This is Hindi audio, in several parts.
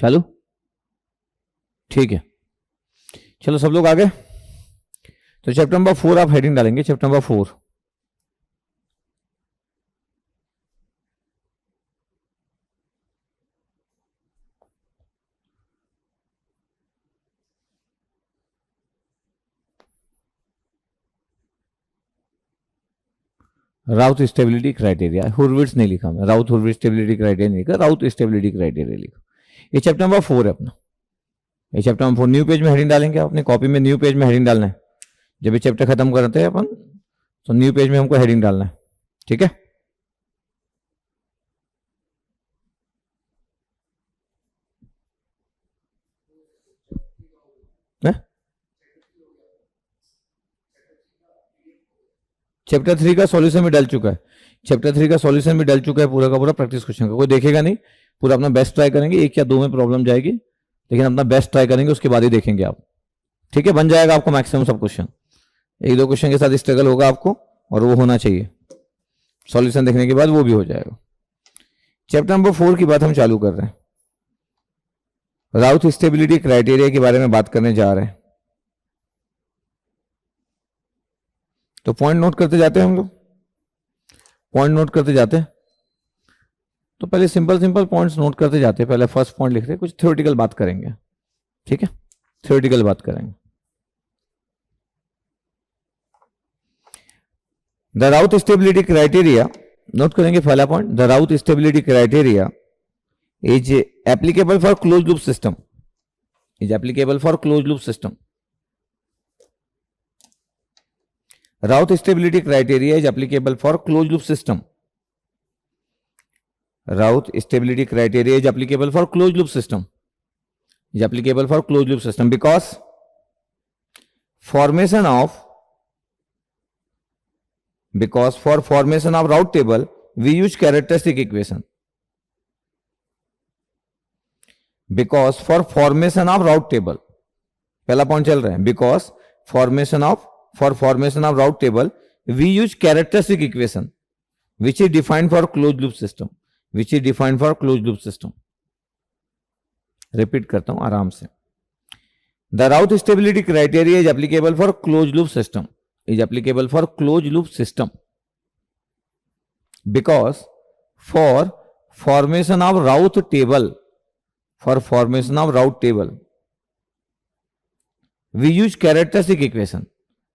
चालू, ठीक है। चलो सब लोग आगे। तो चैप्टर नंबर 4 आप हेडिंग डालेंगे, chapter number 4। Routh stability criteria, Hurwitz नहीं लिखा मैं, राउथ हुरविट्ज स्टेबिलिटी क्राइटेरिया नहीं लिखा, राउथ स्टेबिलिटी क्राइटेरिया लिखा। ये चैप्टर नंबर 4 है अपना। ये चैप्टर नंबर 4 न्यू पेज में हेडिंग डालेंगे, अपने कॉपी में न्यू पेज में हेडिंग डालना है। जब ये चैप्टर खत्म करते हैं अपन तो न्यू पेज में हमको हेडिंग डालना है, ठीक है। चैप्टर 3 का सॉल्यूशन भी डल चुका है, चैप्टर 3 का सॉल्यूशन भी डल चुका है पूरा का पूरा प्रैक्टिस क्वेश्चन का। कोई देखेगा नहीं, पूरा अपना बेस्ट ट्राई करेंगे, 1 या 2 में प्रॉब्लम जाएगी, लेकिन अपना बेस्ट ट्राई करेंगे, उसके बाद ही देखेंगे आप, ठीक है। बन जाएगा आपको मैक्सिमम सब क्वेश्चन। 1-2 क्वेश्चन के साथ स्ट्रगल होगा आपको, और वो होना चाहिए, सॉल्यूशन देखने के बाद वो भी हो जाएगा। चैप्टर नंबर 4 की बात हम चालू कर रहे हैं। राउथ स्टेबिलिटी क्राइटेरिया के बारे में बात करने जा रहे हैं। तो पॉइंट नोट करते जाते हैं हम लोग, पॉइंट नोट करते जाते हैं। तो पहले सिंपल पॉइंट्स नोट करते जाते हैं। पहले फर्स्ट पॉइंट लिख रहे हैं, कुछ थ्योरेटिकल बात करेंगे, ठीक है, थ्योरेटिकल बात करेंगे। द राउथ स्टेबिलिटी क्राइटेरिया, नोट करेंगे पहला point, the राउथ stability criteria is applicable for close loop system, is applicable for close loop system. Routh stability criteria is applicable for closed loop system. Routh stability criteria is applicable for closed loop system. Is applicable for closed loop system because for formation of route table we use characteristic equation. Because for formation of route table, पहला पॉइंट चल रहा है, because for formation of route table we use characteristic equation which is defined for closed loop system, which is defined for closed loop system. Repeat करता हूं आराम से। The route stability criteria is applicable for closed loop system, is applicable for closed loop system because for formation of route table, for formation of route table we use characteristic equation,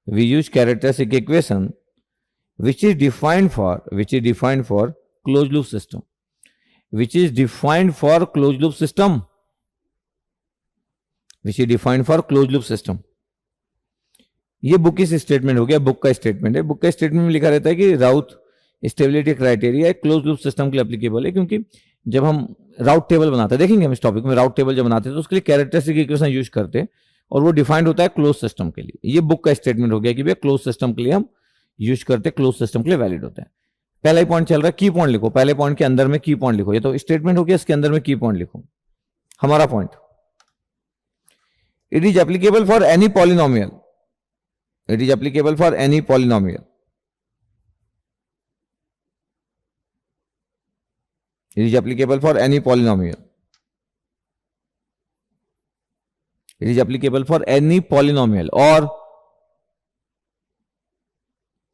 we use characteristic equation which is defined for closed loop system, which is defined for closed loop system, which is defined for closed loop system. ये बुक की स्टेटमेंट हो गया, बुक का स्टेटमेंट है। बुक का स्टेटमेंट में लिखा रहता है कि Routh stability criteria close loop system के लिए एप्लीकेबल है, क्योंकि जब हम राउट टेबल बनाते हैं, देखेंगे हम इस टॉपिक में, राउट टेबल जब बनाते हैं तो उसके लिए कैरेक्टरिस्टिक इक्वेशन यूज करते हैं और वो डिफाइंड होता है क्लोज सिस्टम के लिए। ये बुक का स्टेटमेंट हो गया कि भैया क्लोज सिस्टम के लिए हम यूज करते हैं, क्लोज सिस्टम के लिए वैलिड होता है। पहला ही पॉइंट चल रहा है, की पॉइंट लिखो, पहले पॉइंट के अंदर में की पॉइंट लिखो। ये तो स्टेटमेंट हो गया, इसके अंदर में की पॉइंट लिखो। हमारा point, it is applicable for any polynomial, it is applicable for any polynomial, it is applicable for any polynomial, it is applicable for any polynomial or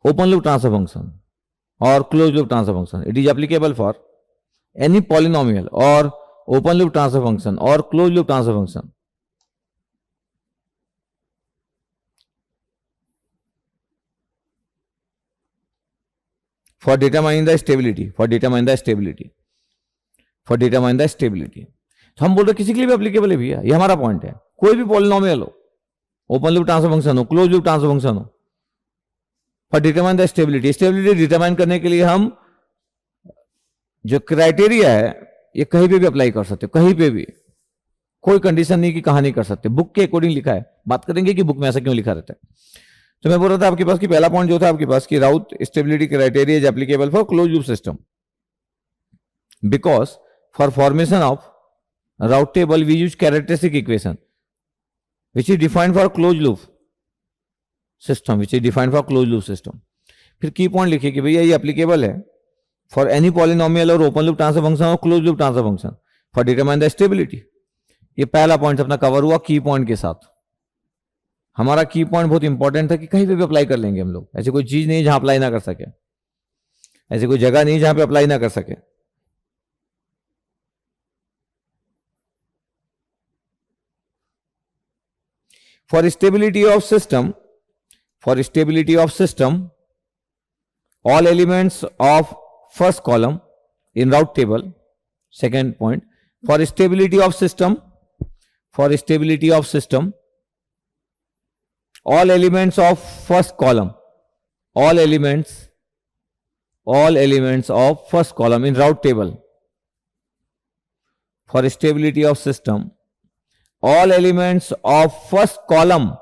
open loop transfer function or closed loop transfer function. It is applicable for any polynomial or open loop transfer function or closed loop transfer function. For determining the stability, for determine the stability, for determine the stability. तो हम बोल रहे किसी के लिए भी एप्लीकेबल है भैया, ये हमारा पॉइंट है। कोई भी पॉलिनोमियल हो, ओपन लूप ट्रांसफर फंक्शन हो, क्लोज लूप ट्रांसफर फंक्शन हो, for determine the stability, stability determine करने के लिए हम जो क्राइटेरिया है ये कहीं पे भी अप्लाई कर सकते हो, कहीं पे भी, कोई कंडीशन नहीं कि कहां नहीं कर सकते। बुक के अकॉर्डिंग लिखा है, बात करेंगे कि बुक में ऐसा क्यों लिखा रहता है। तो मैं बोल रहा था आपके पास कि पहला पॉइंट जो था आपके पास कि Routh stability criteria is applicable for close loop system because for formation of Routh table we use characteristic equation which is defined for close loop system, which is defined for close loop system. फिर की पॉइंट लिखिए कि भैया ये एप्लीकेबल है फॉर एनी पॉलिनोमियल और ओपन लूप ट्रांसफर फंक्शन और close loop transfer function for determine the stability. ये पहला पॉइंट अपना कवर हुआ की पॉइंट के साथ। हमारा की पॉइंट बहुत इंपॉर्टेंट था कि कहीं पे भी अप्लाई कर लेंगे हम लोग, ऐसी कोई चीज नहीं जहां अप्लाई ना कर सके, ऐसी कोई जगह नहीं जहां पे अप्लाई ना कर सके। For stability of system, for stability of system, all elements of first column in route table. Second point, for stability of system, for stability of system, all elements of first column, all elements of first column in route table. For stability of system, all elements of first column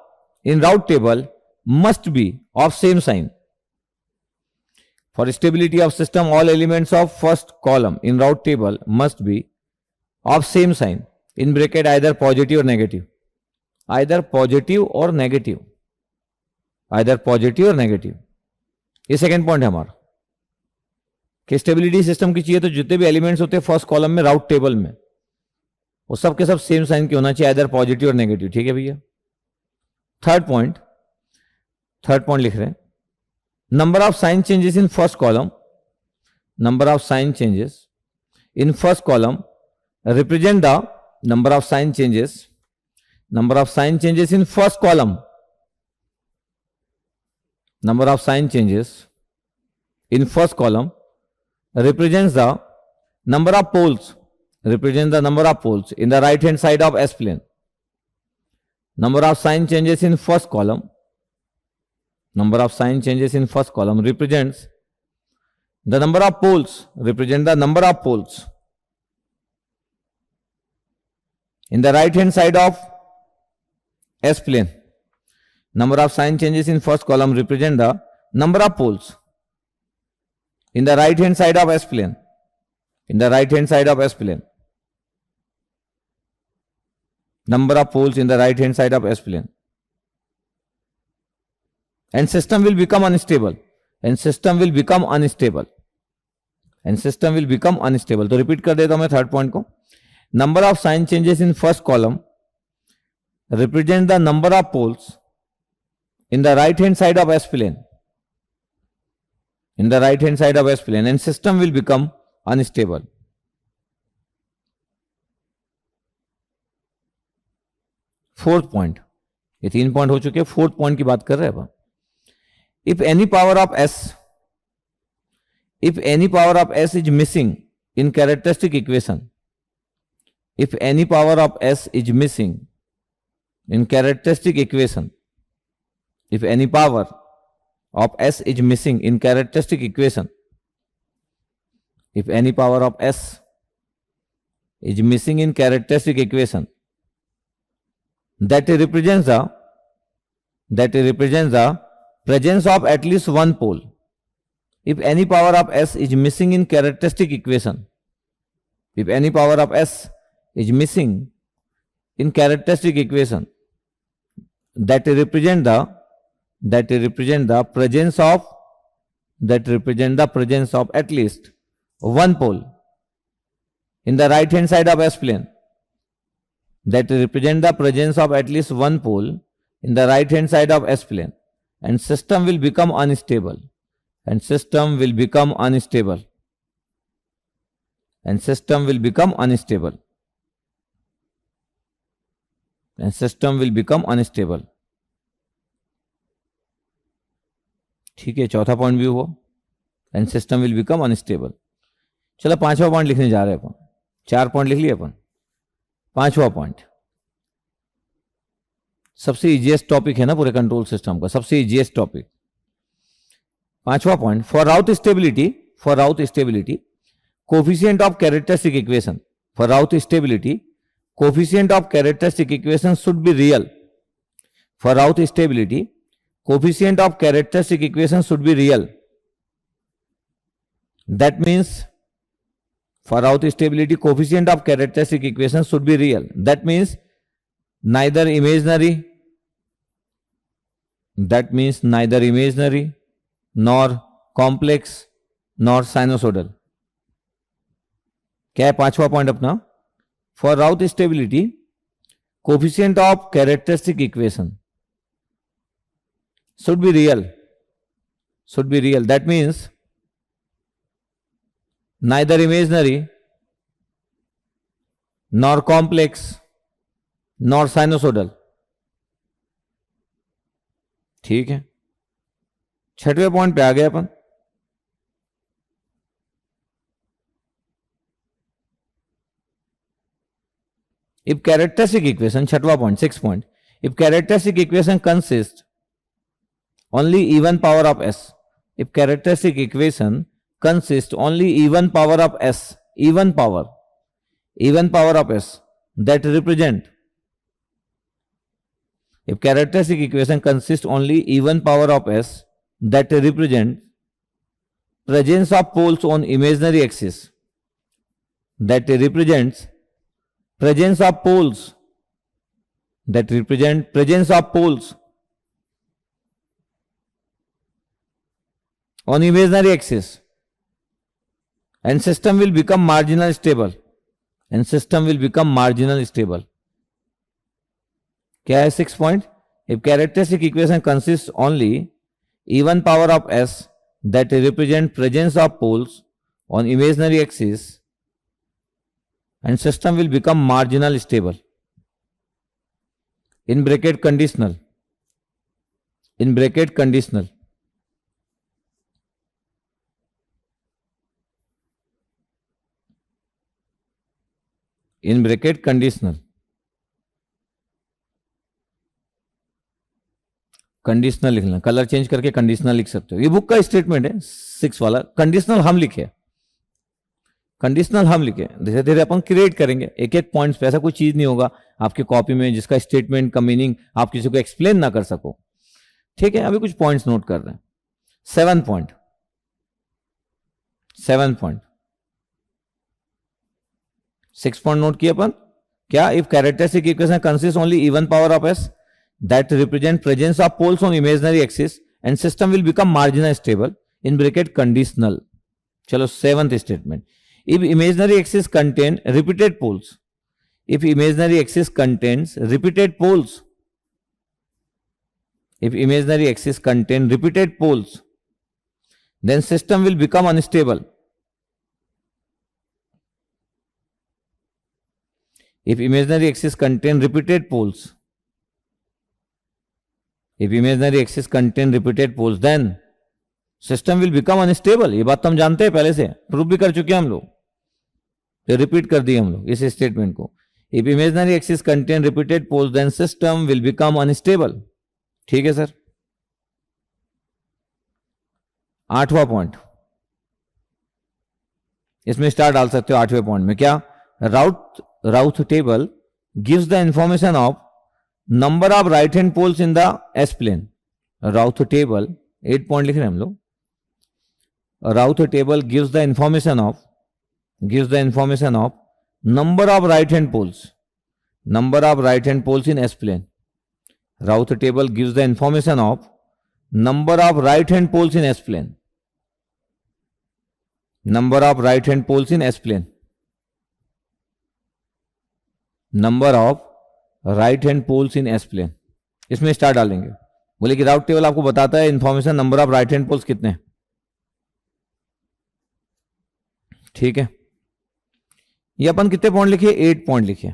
in route table must be of same sign. For stability of system, all elements of first column in route table must be of same sign. In bracket either positive or negative. Either positive or negative. Either positive or negative. ये सेकेंड पॉइंट है हमारा कि स्टेबिलिटी सिस्टम की चाहिए तो जितने भी एलिमेंट्स होते हैं फर्स्ट कॉलम में राउट टेबल में, वो सब के सब सेम साइन के होना चाहिए, आइदर पॉजिटिव और नेगेटिव। ठीक है भैया। थर्ड पॉइंट लिख रहे हैं, number of sign changes in first column, number of sign changes in first column represent the number of sign changes, number of sign changes in first column, number of sign changes in first column represents the number of poles, represents the number of poles in the right hand side of S plane. Number of sign changes in first column, number of sign changes in first column represents the number of poles, represent the number of poles in the right hand side of S plane. Number of sign changes in first column represent the number of poles in the right hand side of S plane. In the right hand side of S plane. Number of poles in the right hand side of S plane. And system will become unstable. And system will become unstable. And system will become unstable. तो repeat कर देता हूं मैं थर्ड पॉइंट को. Number of sign changes in first column represent the number of poles in the right hand side of S plane, in the right hand side of S plane, and system will become unstable. Fourth point, ये 3 पॉइंट हो चुके, फोर्थ पॉइंट की बात कर रहे हैं अब. If any power of S, if any power of S is missing in characteristic equation, if any power of S is missing in characteristic equation, if any power of S is missing in characteristic equation, if any power of S is missing in characteristic equation, that represents the presence of at least one pole. If any power of S is missing in characteristic equation, if any power of S is missing in characteristic equation, that represent the presence of at least one pole in the right hand side of S plane, that represent the presence of at least one pole in the right hand side of S plane, and system will become unstable, and system will become unstable, and system will become unstable, and system will become unstable. ठीक है, चौथा पॉइंट भी हुआ, and system will become unstable. चलो पांचवा पॉइंट लिखने जा रहे हैं अपन. 4 पॉइंट लिख लिए अपन. पांचवा पॉइंट सबसे इजीएस्ट टॉपिक है ना पूरे कंट्रोल सिस्टम का, सबसे इजीएस्ट टॉपिक. पांचवा point, for route stability coefficient of characteristic equation, for route stability coefficient of characteristic equation should be real. For route stability coefficient of characteristic equation should be real. That means for route stability coefficient of characteristic equation should be real. That means neither imaginary nor complex nor sinusoidal. क्या है पांचवा पॉइंट अपना? For route stability coefficient of characteristic equation should be real. That means neither imaginary nor complex nor sinusoidal. ठीक है, छठवें पॉइंट पे आ गए अपन. If characteristic equation, छठवां point, 6 point, if characteristic equation consists only even power of s, if characteristic equation consists only even power of s, even power of s that represent, if characteristic equation consists only even power of s that represent presence of poles on imaginary axis, that represents presence of poles, that represent presence of poles on imaginary axis, and system will become marginal stable. क्या है 6 point? If characteristic equation consists only even power of s that represent presence of poles on imaginary axis, and system will become marginal stable. In bracket conditional. In bracket conditional. In bracket conditional. Conditional लिखना, कलर चेंज करके कंडीशनल लिख सकते हो. ये बुक का स्टेटमेंट है 6 वाला. कंडीशनल हम लिखे, धीरे धीरे अपन क्रिएट करेंगे एक एक पॉइंट्स पे. ऐसा कोई चीज नहीं होगा आपकी कॉपी में जिसका स्टेटमेंट का मीनिंग आप किसी को एक्सप्लेन ना कर सको. ठीक है, अभी कुछ पॉइंट्स नोट कर रहे हैं. 7 point. 6 पॉइंट नोट किए अपन. क्या? If characteristic equation consist only even power of S that represent presence of poles on imaginary axis and system will become marginal stable. In bracket conditional. चलो 7th statement. If imaginary axis contain repeated poles, if imaginary axis contains repeated poles, if imaginary axis contain repeated poles, then system will become unstable. If imaginary axis contain repeated poles, if imaginary axis contain repeated poles, then system will become unstable. ये बात तो हम जानते हैं, पहले से प्रूव भी कर चुके हैं हम लोग, तो रिपीट कर दिए हम लोग इस स्टेटमेंट को. If imaginary axis contain repeated poles, then system will become unstable. ठीक है सर. 8वां पॉइंट, इसमें स्टार डाल सकते हो 8वें पॉइंट में. क्या? राउथ table gives the information of number of right hand poles in the S plane. Routh table 8 point लिख रहे हैं हम लोग. Routh table gives the information of number of right hand poles in S plane. Routh table gives the information of number of right hand poles in S plane. Number of right hand poles in S plane. Number of right hand poles in S plane. इसमें स्टार डालेंगे. बोले कि राउट टेबल आपको बताता है information number of right hand poles कितने. ठीक है, ये अपन कितने पॉइंट लिखे? 8 पॉइंट लिखे.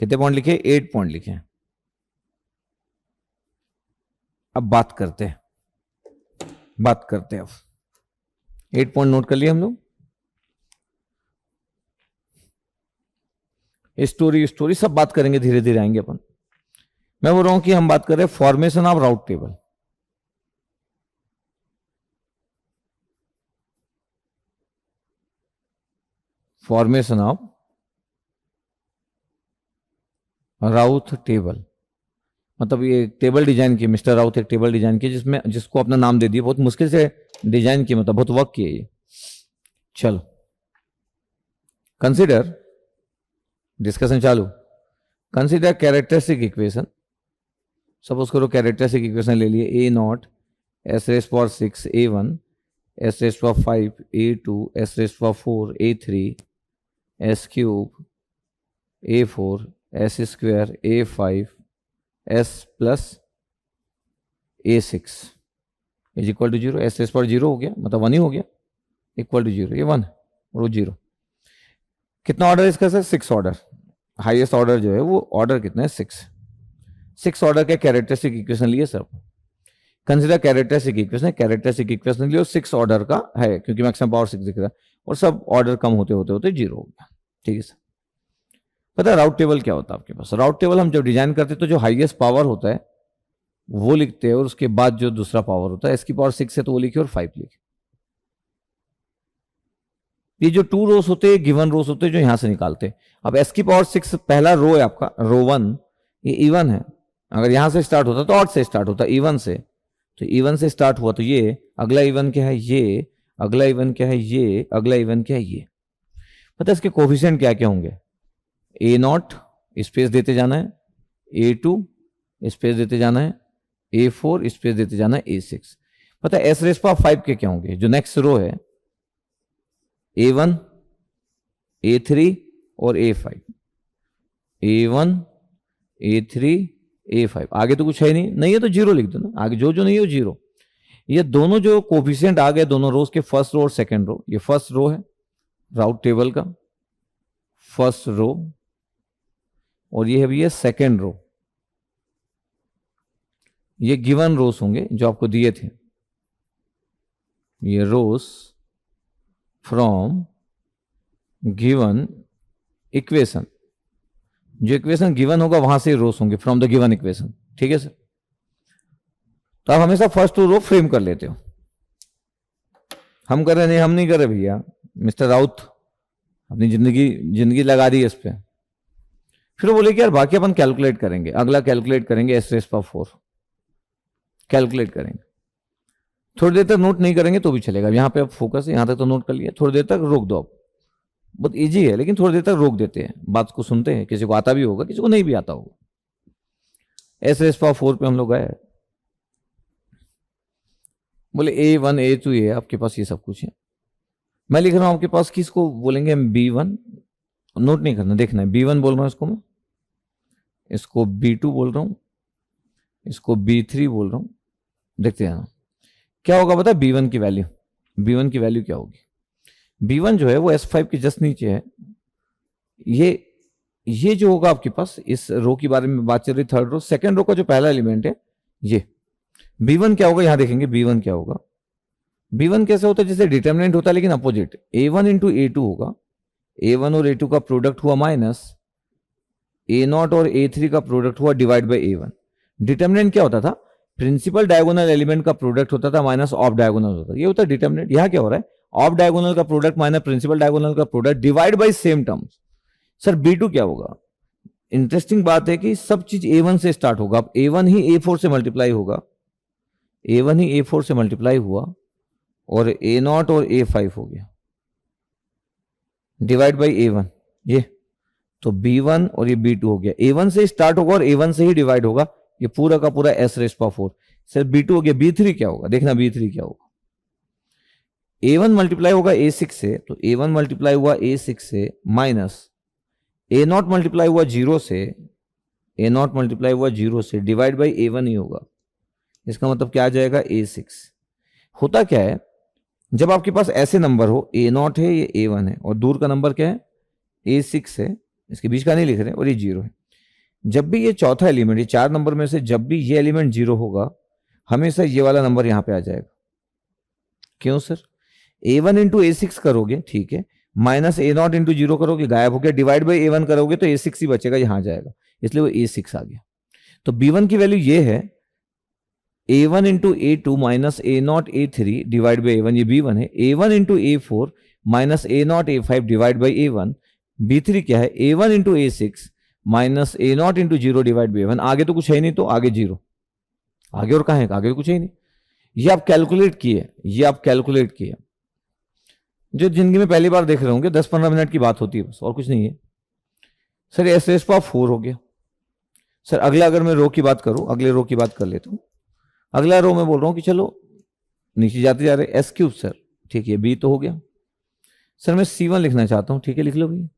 कितने पॉइंट लिखे? 8 पॉइंट लिखे. अब बात करते हैं अब 8 पॉइंट नोट कर लिए हम लोग. स्टोरी सब बात करेंगे, धीरे धीरे आएंगे अपन. मैं बोल रहा हूं कि हम बात कर रहे हैं formation of Routh table. Formation of राउथ table मतलब ये टेबल डिजाइन की, मिस्टर राउथ एक टेबल डिजाइन की जिसको अपना नाम दे दिया. बहुत मुश्किल से डिजाइन की, मतलब बहुत वर्क किए ये. चलो कंसिडर, डिस्कशन चालू. Consider characteristic equation. सपोज करो कैरेक्टरिस्टिक इक्वेशन ले लिए. A0 S⁻6 A1 S⁻5 A2 S⁻4 A3 S³ A4 S square A5 S plus A6 is equal to 0। S पर 0 हो गया, मतलब 1 ही हो गया, इक्वल टू 0, ये 1 और वो 0। कितना ऑर्डर है इसका सर? 6 ऑर्डर। हाईएस्ट ऑर्डर जो है वो ऑर्डर कितना है? 6 ऑर्डर के कैरेक्टरिस्टिक इक्वेशन लिए sir. Consider characteristic equation, characteristic equation लिए 6 ऑर्डर का है, क्योंकि मैक्सिमम पावर 6 दिख रहा है, और सब ऑर्डर कम होते होते होते 0 हो गया। ठीक है सर। पता है राउट टेबल क्या होता है आपके पास? राउट टेबल हम जब डिजाइन करते हैं तो जो हाईएस्ट पावर होता है वो लिखते हैं, और उसके बाद जो दूसरा पावर होता है, एस की पावर 6 है तो वो लिखे और 5 लिखे। ये जो 2 रोज होते हैं गिवन रोज होते हैं जो यहां से निकालते हैं। अब एस की पावर 6 पहला रो है आपका, रो 1, ये इवन है। अगर यहां से स्टार्ट होता तो ऑड से स्टार्ट होता, इवन से, तो इवन से स्टार्ट हुआ तो ये अगला इवन क्या है? ये अगला इवन क्या है? ये अगला इवन क्या है? ये। पता है इसके कोफिशिएंट क्या क्या होंगे? A0 स्पेस देते जाना है, A2 स्पेस देते जाना है, A4 स्पेस देते जाना है, A6। पता है एस रेस पावर 5 के क्या होंगे? जो नेक्स्ट रो है A1 A3 और A5, A1 A3 A5। आगे तो कुछ है नहीं है तो 0 लिख दो ना, आगे जो जो नहीं है वो 0। ये दोनों जो कोफिशिएंट आ गए दोनों रोज के, फर्स्ट रो और सेकंड रो, ये फर्स्ट रो है राउट टेबल का, फर्स्ट रो, और ये है भैया सेकंड रो। ये गिवन रोज होंगे जो आपको दिए थे, ये रोज फ्रॉम गिवन इक्वेशन। जो इक्वेशन गिवन होगा वहां से रोज होंगे फ्रॉम द गिवन इक्वेशन। ठीक है सर। तो आप हमेशा फर्स्ट टू रो फ्रेम कर लेते हो। हम कर रहे नहीं, हम नहीं कर रहे भैया, मिस्टर राउत अपनी जिंदगी लगा दी इस पे। फिर वो बोले कि यार बाकी अपन कैलकुलेट करेंगे, अगला कैलकुलेट करेंगे एस रेस पावर 4, कैलकुलेट करेंगे। थोड़ी देर तक नोट नहीं करेंगे तो भी चलेगा, यहां पे अब फोकस है, यहां तक तो नोट कर लिया, थोड़ी देर तक रोक दो। आप बहुत इजी है, लेकिन थोड़ी देर तक रोक देते हैं, बात को सुनते हैं। किसी को आता भी होगा, किसी को नहीं भी आता होगा। एस रेस पावर 4 पे हम लोग आए, बोले A1 A2 ये आपके पास ये सब कुछ है। मैं लिख रहा हूं आपके पास, किसको बोलेंगे हम? B1। नोट नहीं करना, देखना है। B1 बोल रहा हूं इसको मैं, इसको B2 बोल रहा हूं, इसको B3 बोल रहा हूं। देखते हैं क्या होगा। बता B1 की वैल्यू, B1 की वैल्यू क्या होगी? B1 जो है वो S5 के जस्ट नीचे है। ये जो होगा आपके पास, इस रो के बारे में बात चल रही, थर्ड रो, सेकंड रो का जो पहला एलिमेंट है ये B1 क्या होगा? यहां देखेंगे B1 क्या होगा। B1 कैसे होता है? जैसे डिटर्मिनेंट होता है लेकिन अपोजिट, A1 इंटू A2 होगा। A1 और A2 का प्रोडक्ट हुआ माइनस A0 और A3 का प्रोडक्ट हुआ डिवाइड बाई A1। डिटर्मिनेंट क्या होता था? प्रिंसिपल डायगोनल एलिमेंट का प्रोडक्ट होता था माइनस ऑफ डायगोनल होता था, ये होता है डिटर्मिनेंट। यहां क्या हो रहा है? ऑफ डायगोनल का प्रोडक्ट माइनस प्रिंसिपल डायगोनल का product divide by same terms. Sir B2 क्या होगा? इंटरेस्टिंग बात है कि सब चीज A1 से स्टार्ट होगा। अब A1 ही A4 से मल्टीप्लाई होगा, A1 ही A4 से मल्टीप्लाई हुआ, और A0 और A5 हो गया डिवाइड बाई A1। ये तो B1 और ये B2 हो गया। A1 से स्टार्ट होगा और A1 से ही डिवाइड होगा, ये पूरा का पूरा S race power 4। Sir B2 हो गया। B3 क्या होगा? देखना B3 क्या होगा। A1 मल्टीप्लाई होगा A6 से, तो A1 मल्टीप्लाई हुआ A6 से माइनस A0 मल्टीप्लाई हुआ 0 से, A0 मल्टीप्लाई हुआ 0 से डिवाइड बाई A1 ही होगा। इसका मतलब क्या आ जाएगा? A6। होता क्या है, जब आपके पास ऐसे नंबर हो, A0 है, ये A1 है, और दूर का नंबर क्या है? A6 है, इसके बीच का नहीं लिख रहे, और ये 0 है। जब भी ये चौथा एलिमेंट, ये 4 नंबर में से जब भी ये एलिमेंट 0 होगा, हमेशा ये वाला नंबर यहां पे आ जाएगा। क्यों सर? A1 इंटू A6 करोगे, ठीक है, माइनस A0 इंटू 0 करोगे, गायब हो गया, डिवाइड बाई A1 करोगे तो A6 ही बचेगा, यहां जाएगा, इसलिए वो A6 आ गया। तो B1 की वैल्यू ये है, A1 into A2 minus A0 A3 divide by A1, ये B1 है। A1 into A4 minus A0 A5 divide by A1। B3 क्या है? A1 into A6 minus A0 into 0 divide by A1। आगे तो कुछ है नहीं, तो आगे 0, आगे और कहां है? आगे तो कुछ है ही नहीं। ये आप कैलकुलेट किए, ये आप कैलकुलेट किए। जो जिंदगी में पहली बार देख रहे होंगे, 10-15 मिनट की बात होती है बस, और कुछ नहीं है। सर एस रेस पावर 4 हो गया। सर अगला, अगर मैं रो की बात करूं, अगले रो की बात कर लेता हूं। अगला रो मैं बोल रहा हूं कि चलो नीचे जाते जा रहे, एस क्यूब सर, ठीक है, बी तो हो गया। सर मैं C1 लिखना चाहता हूं, ठीक है, लिख लो भैया।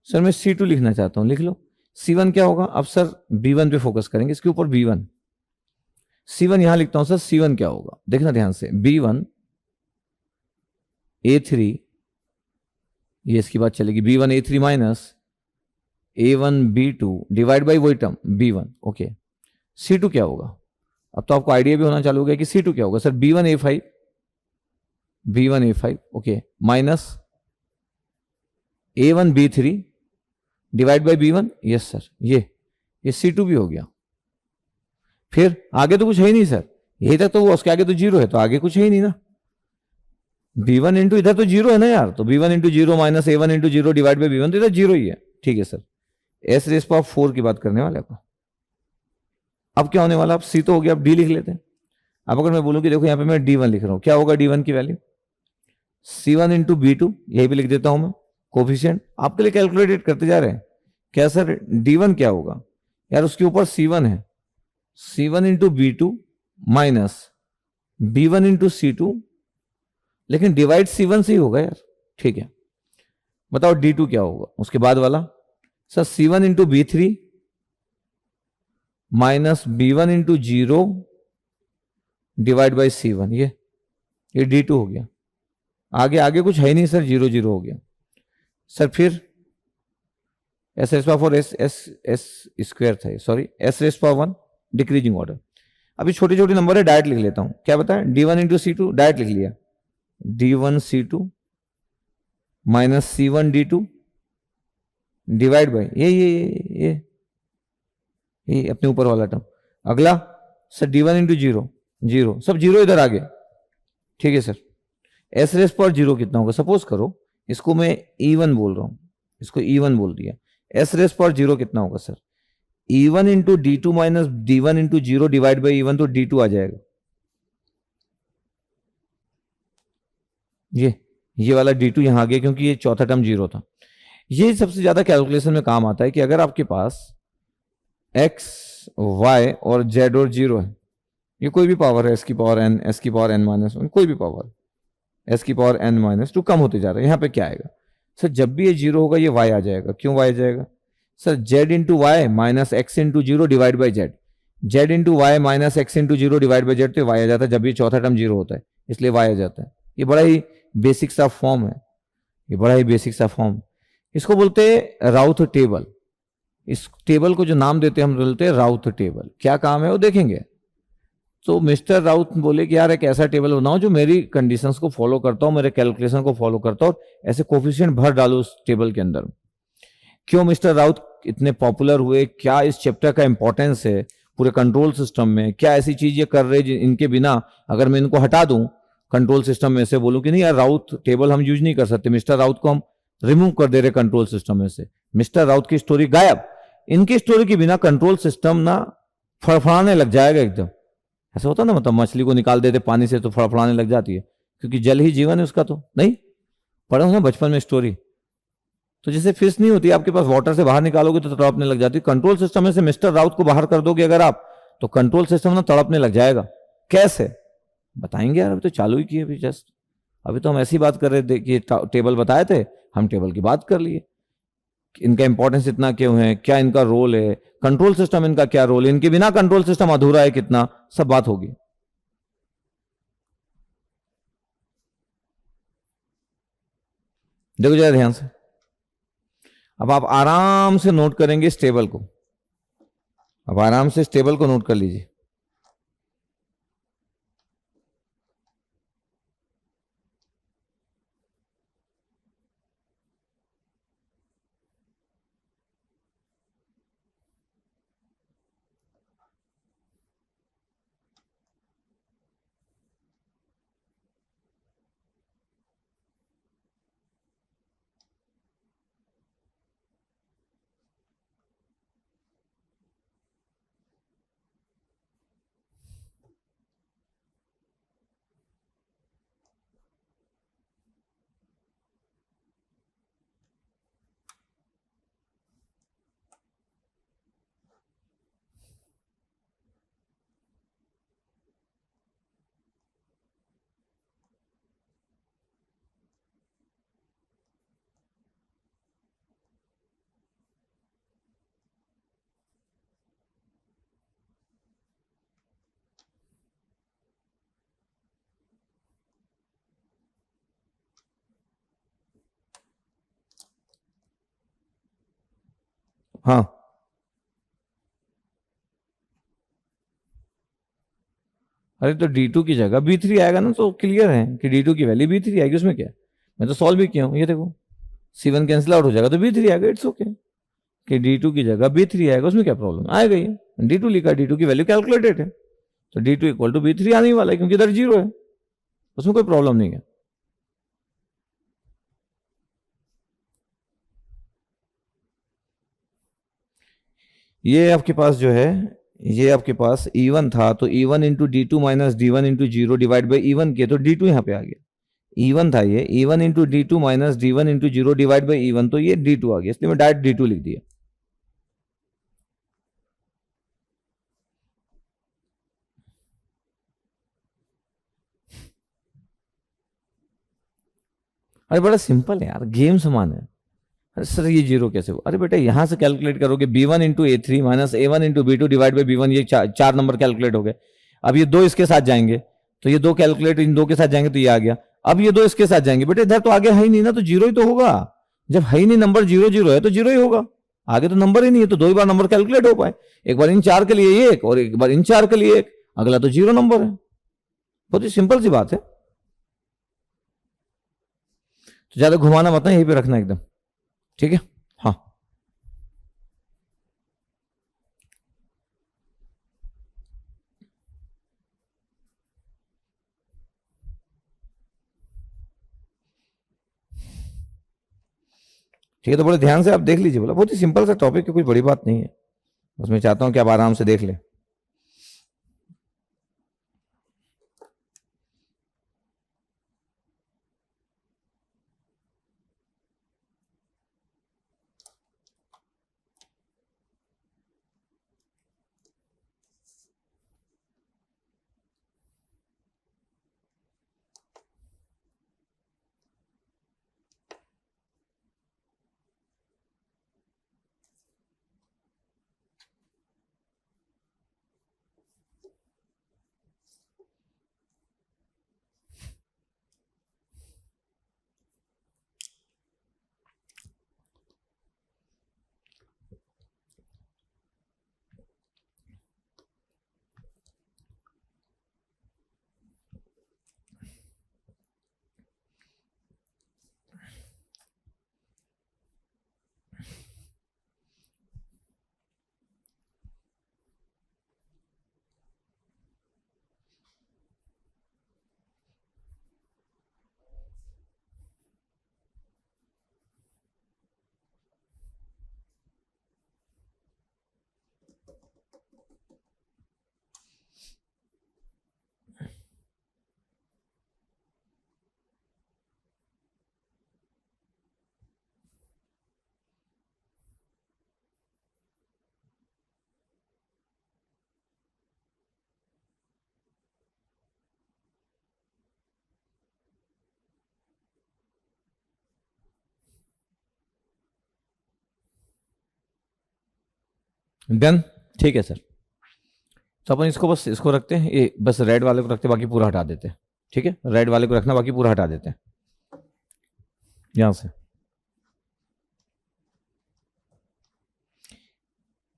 सर मैं C2 लिखना चाहता हूं, लिख लो। C1 क्या होगा? अब सर B1 पे फोकस करेंगे, इसके ऊपर B1, C1 यहां लिखता हूं सर। C1 क्या होगा देखना ध्यान से, B1 A3, ये इसकी बात चलेगी, B1 A3 minus A1 B2 divide by वही टर्म B1। ओके, C2 क्या होगा? अब तो आपको आइडिया भी होना चालू हो गया कि C2 क्या होगा sir. B1 A5, B1 A5 okay, minus A1 B3 divide by B1। Yes sir, ये C2 भी हो गया। फिर आगे तो कुछ है ही नहीं सर, यही तक तो हुआ, उसके आगे तो जीरो है, तो आगे कुछ है ही नहीं ना। B1 इंटू इधर तो जीरो है ना यार, तो B1 into zero minus A1 into zero divide by B1, तो इधर जीरो ही है। ठीक है सर, S रेस पावर 4 की बात करने वाले को। अब क्या होने वाला? अब C तो हो गया, अब D लिख लेते हैं। अब अगर मैं बोलूं कि देखो यहां पे मैं D1 लिख रहा हूं, क्या होगा D1 की वैल्यू? C1 इंटू B2, यही भी लिख देता हूं मैं, कोफिशिएंट आपके लिए कैलकुलेटेड करते जा रहे हैं। क्या सर D1 क्या होगा यार? उसके ऊपर C1 है, C1 into B2 minus B1 into C2, लेकिन डिवाइड C1 से ही होगा यार। ठीक है, बताओ D2 क्या होगा उसके बाद वाला? Sir C1 into B3 minus B1 into zero divide by C1, ये D2 हो गया। आगे आगे कुछ है ही नहीं सर, जीरो जीरो हो गया सर। फिर s raise power 4 s s s square था, sorry s raise power 1 decreasing order. अभी छोटे छोटे नंबर है, डायरेक्ट लिख लेता हूं। क्या बताएं? D1 इंटू C2 डायरेक्ट लिख लिया, D1 C2 minus C1 D2 divide by ये अपने ऊपर वाला टर्म। अगला sir D1 into zero, zero सब जीरो इधर आ गए। ठीक है सर, एस रेस पर जीरो कितना होगा? सपोज करो इसको मैं E1 बोल रहा हूं, इसको E1 बोल दिया। एस रेस पर जीरो कितना होगा sir? E1 into D2 minus D1 into zero divide by E1, तो D2 आ जाएगा। ये वाला D2 यहां आ गया क्योंकि ये चौथा टर्म जीरो था। ये सबसे ज्यादा कैलकुलेशन में काम आता है कि अगर आपके पास x, y और z और जीरो है, ये कोई भी पावर है, एस की पावर n, एस की पावर n माइनस वन, कोई भी पावर, एस की पावर n माइनस टू, कम होते जा रहा है। यहां पे क्या आएगा सर? जब भी ये जीरो होगा ये y आ जाएगा। क्यों y आ जाएगा sir? z into Y minus X into zero divide by Z, Z into Y minus X into zero divide by Z, तो y आ जाता है जब ये चौथा टर्म जीरो होता है, इसलिए y आ जाता है। ये बड़ा ही बेसिक सा फॉर्म है, ये बड़ा ही बेसिक सा फॉर्म। इसको बोलते हैं राउथ टेबल। इस टेबल को जो नाम देते हैं हम बोलते हैं राउथ टेबल। क्या काम है वो देखेंगे। तो मिस्टर राउत बोले कि यार एक ऐसा टेबल बनाओ जो मेरी कंडीशंस को फॉलो करता हो, मेरे कैलकुलेशन को फॉलो करता हो, ऐसे कोफिशिएंट भर डालो उस टेबल के अंदर। क्यों मिस्टर राउत इतने पॉपुलर हुए? क्या इस चैप्टर का इंपॉर्टेंस है पूरे कंट्रोल सिस्टम में? क्या ऐसी चीज ये कर रहे इनके बिना अगर मैं इनको हटा दूं कंट्रोल सिस्टम में से, बोलूं कि नहीं यार राउत टेबल हम यूज नहीं कर सकते, मिस्टर राउत को हम रिमूव कर दे रहे कंट्रोल सिस्टम में से, मिस्टर राउत की स्टोरी गायब। इनकी स्टोरी के बिना कंट्रोल सिस्टम ना फड़फड़ाने लग जाएगा एकदम। ऐसा होता ना, मतलब मछली को निकाल देते पानी से तो फड़फड़ाने लग जाती है, क्योंकि जल ही जीवन है उसका। तो नहीं पढ़ा हूं ना बचपन में स्टोरी। तो जैसे फिश नहीं होती आपके पास, वाटर से बाहर निकालोगे तो तड़पने लग जाती है, कंट्रोल सिस्टम में से मिस्टर राउत को बाहर कर दोगे अगर आप, तो कंट्रोल सिस्टम ना तड़पने लग जाएगा। कैसे बताएंगे यार, अभी तो चालू ही किए अभी जस्ट। अभी तो हम ऐसी बात कर रहे थे कि टेबल बताए थे, हम टेबल की बात कर लिए, इनका इंपॉर्टेंस इतना क्यों है, क्या इनका रोल है, कंट्रोल सिस्टम इनका क्या रोल है, इनके बिना कंट्रोल सिस्टम अधूरा है कितना, सब बात होगी। देखो जरा ध्यान से, अब आप आराम से नोट करेंगे इस टेबल को, अब आराम से इस टेबल को नोट कर लीजिए। हाँ, अरे तो D2 की जगह B3 आएगा ना, तो क्लियर है कि D2 की वैल्यू B3 आएगी, उसमें क्या है। मैं तो सॉल्व भी किया हूँ, ये देखो C1 कैंसिल आउट हो जाएगा तो B3 आएगा, इट्स ओके। कि D2 की जगह B3 आएगा, उसमें क्या प्रॉब्लम आएगा, ये D2 लिखा, D2 की वैल्यू कैलकुलेटेड है, तो D2 इक्वल टू B3 आने ही वाला है, क्योंकि इधर जीरो है, उसमें कोई प्रॉब्लम नहीं है। ये आपके पास जो है, ये आपके पास E1 था, तो E1 into D2 minus D1 into zero divide by E1 किया, तो D2 यहाँ पे आ गया। E1 था ये, E1 into D2 minus D1 into zero divide by E1, तो ये D2 आ गया, इसलिए मैं डायरेक्ट D2 लिख दिया। अरे बड़ा सिंपल है यार, गेम समान है। अरे सर ये जीरो कैसे हुआ, अरे बेटा यहां से कैलकुलेट करोगे B1 into A3 minus A1 into B2 divide by B1, ये चार नंबर कैलकुलेट हो गए। अब ये दो इसके साथ जाएंगे, तो ये दो कैलकुलेट इन दो के साथ जाएंगे, तो ये आ गया। अब ये दो इसके साथ जाएंगे, बेटा इधर तो आगे है ही नहीं ना, तो जीरो ही तो होगा। जब है ही नहीं, नंबर जीरो जीरो है तो जीरो ही होगा, आगे तो नंबर ही नहीं है, तो दो ही बार नंबर कैलकुलेट हो पाए। एक बार इन चार के लिए एक, और एक बार इन चार के लिए एक, अगला तो जीरो नंबर है। बहुत ही सिंपल सी बात है, तो ज्यादा घुमाना मत ना, यहीं पे रखना एकदम, ठीक है। हाँ, ठीक है, तो बड़े ध्यान से आप देख लीजिए, बोला बहुत ही सिंपल सा टॉपिक है, कोई बड़ी बात नहीं है, बस मैं चाहता हूं कि आप आराम से देख लें। डन, ठीक है सर। तो अपन इसको बस इसको रखते हैं, ये बस रेड वाले को रखते, बाकी पूरा हटा देते हैं, ठीक है। रेड वाले को रखना, बाकी पूरा हटा देते हैं यहां से।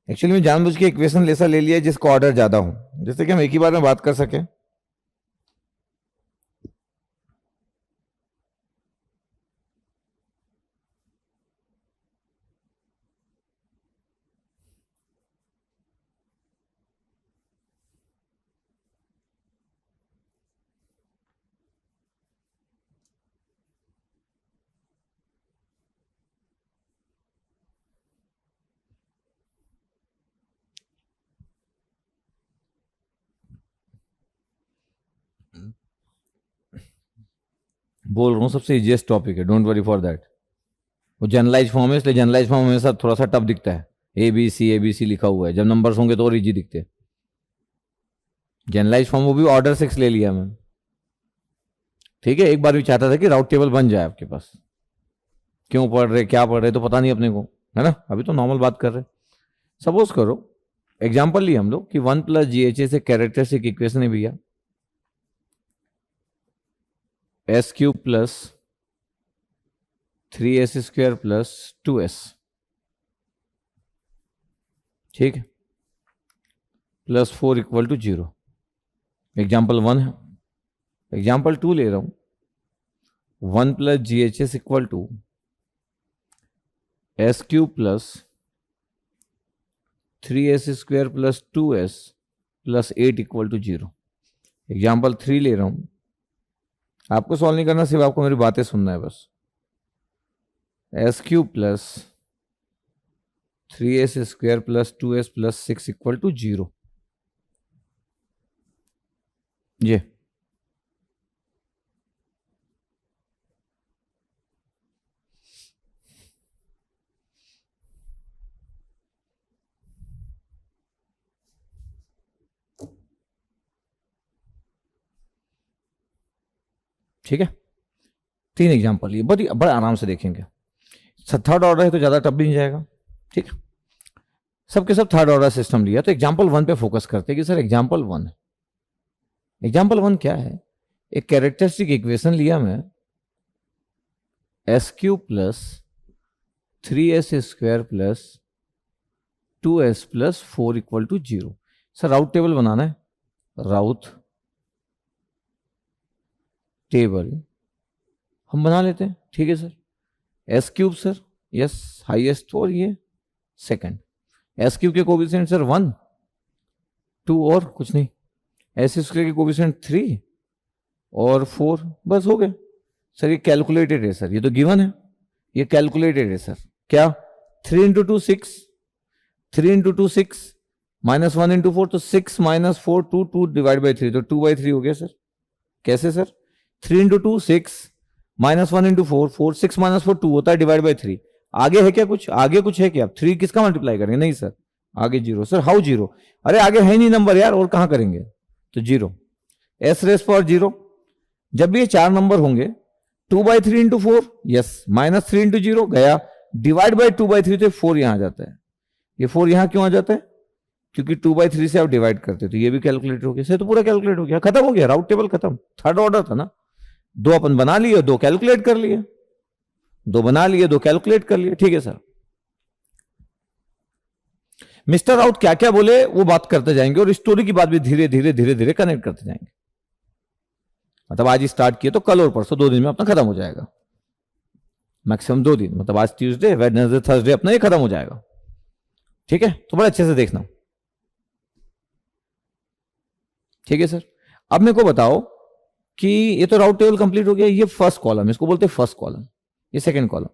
एक्चुअली मैं जानबूझ के इक्वेशन ऐसा ले लिया जिसका ऑर्डर ज्यादा हो, जैसे कि हम एक ही बार में बात कर सके। बोल रहा हूँ सबसे इजिएस्ट टॉपिक है, डोंट वरी फॉर दैट। वो जनरलाइज फॉर्म है, इसलिए जनरलाइज फॉर्म हमेशा थोड़ा सा टफ दिखता है। ABC लिखा हुआ है, जब नंबर्स होंगे तो और इजी दिखते हैं। जनरलाइज फॉर्म वो भी ऑर्डर 6 ले लिया मैं, ठीक है। एक बार भी चाहता था कि राउट टेबल बन जाए आपके पास, क्यों पढ़ रहे क्या पढ़ रहे तो पता नहीं अपने को, है ना। अभी तो नॉर्मल बात कर रहे। सपोज करो एग्जाम्पल लिए हम लोग कि 1 प्लस GHA से कैरेक्टरिस्टिक इक्वेशन है भैया, S³ plus 3S² plus 2S। ठीक है, +4 = 0। एग्जाम्पल 1 है। एग्जाम्पल 2 ले रहा हूं, 1 + GHS = S³ + 3S² + 2S + 8 = 0। Example 3 ले रहा हूं, आपको सॉल्व नहीं करना, सिर्फ आपको मेरी बातें सुनना है बस। S³ + 3S² + 2S + 6 = 0। ये ठीक है, 3 एग्जाम्पल, ये बड़े आराम से देखेंगे। थर्ड ऑर्डर है तो ज़्यादा टफ भी नहीं जाएगा। ठीक है, सबके सब थर्ड ऑर्डर सिस्टम लिया, तो एग्जाम्पल 1 पे फोकस करते हैं कि सर एग्जाम्पल 1 है। एग्जाम्पल 1 क्या है? एक कैरेक्टरिस्टिक इक्वेशन लिया मैं, S³ + 3S² + 2S + 4 = 0। सर राउट टेबल बनाना है, राउट टेबल हम बना लेते हैं। ठीक है sir, S³ sir, yes highest, और ये सेकंड। S³ के कोएफिशिएंट सर 1 2 और कुछ नहीं, S² के कोएफिशिएंट 3 और 4, बस हो गए सर। ये कैलकुलेटेड है सर, ये तो गिवन है, ये कैलकुलेटेड है सर। क्या? 3 × 2 6, 3 × 2 6 -1 × 4, तो 6 - 4 2, 2 / 3, तो 2/3 हो गया सर। कैसे सर? 3 × 2 6 -1 × 4, 4 6 - 4 2 होता है, /3। आगे है क्या कुछ? आगे कुछ है क्या? 3 किसका मल्टीप्लाई करेंगे? नहीं सर, आगे 0। Sir how 0? अरे आगे है नहीं नंबर यार, और कहां करेंगे? तो 0। S⁻0। जब भी ये 4 नंबर होंगे, 2/3 × 4, यस, -3 × 0 गया, /2/3, तो 4 यहां आ जाता है। ये 4 यहां क्यों आ जाता है? क्योंकि 2/3 से आप डिवाइड करते, तो ये भी कैलकुलेट हो गया सर, तो पूरा कैलकुलेट हो गया, खत्म हो गया, राउट टेबल खत्म। थर्ड ऑर्डर था ना, 2 अपन बना लिए, 2 कैलकुलेट कर लिए, 2 बना लिए, 2 कैलकुलेट कर लिए। ठीक है सर, मिस्टर राउत क्या क्या बोले वो बात करते जाएंगे, और स्टोरी की बात भी धीरे धीरे धीरे धीरे कनेक्ट करते जाएंगे। मतलब आज ही स्टार्ट किए तो कल और परसों 2 दिन में अपना खत्म हो जाएगा, मैक्सिमम 2 दिन, मतलब आज ट्यूसडे, वेडनेसडे, थर्सडे अपना ये खत्म हो जाएगा। ठीक है, तो बड़े अच्छे से देखना। ठीक है सर, अब मेरे को बताओ कि ये तो राउट टेबल कंप्लीट हो गया, ये फर्स्ट कॉलम, इसको बोलते हैं फर्स्ट कॉलम, ये सेकंड कॉलम।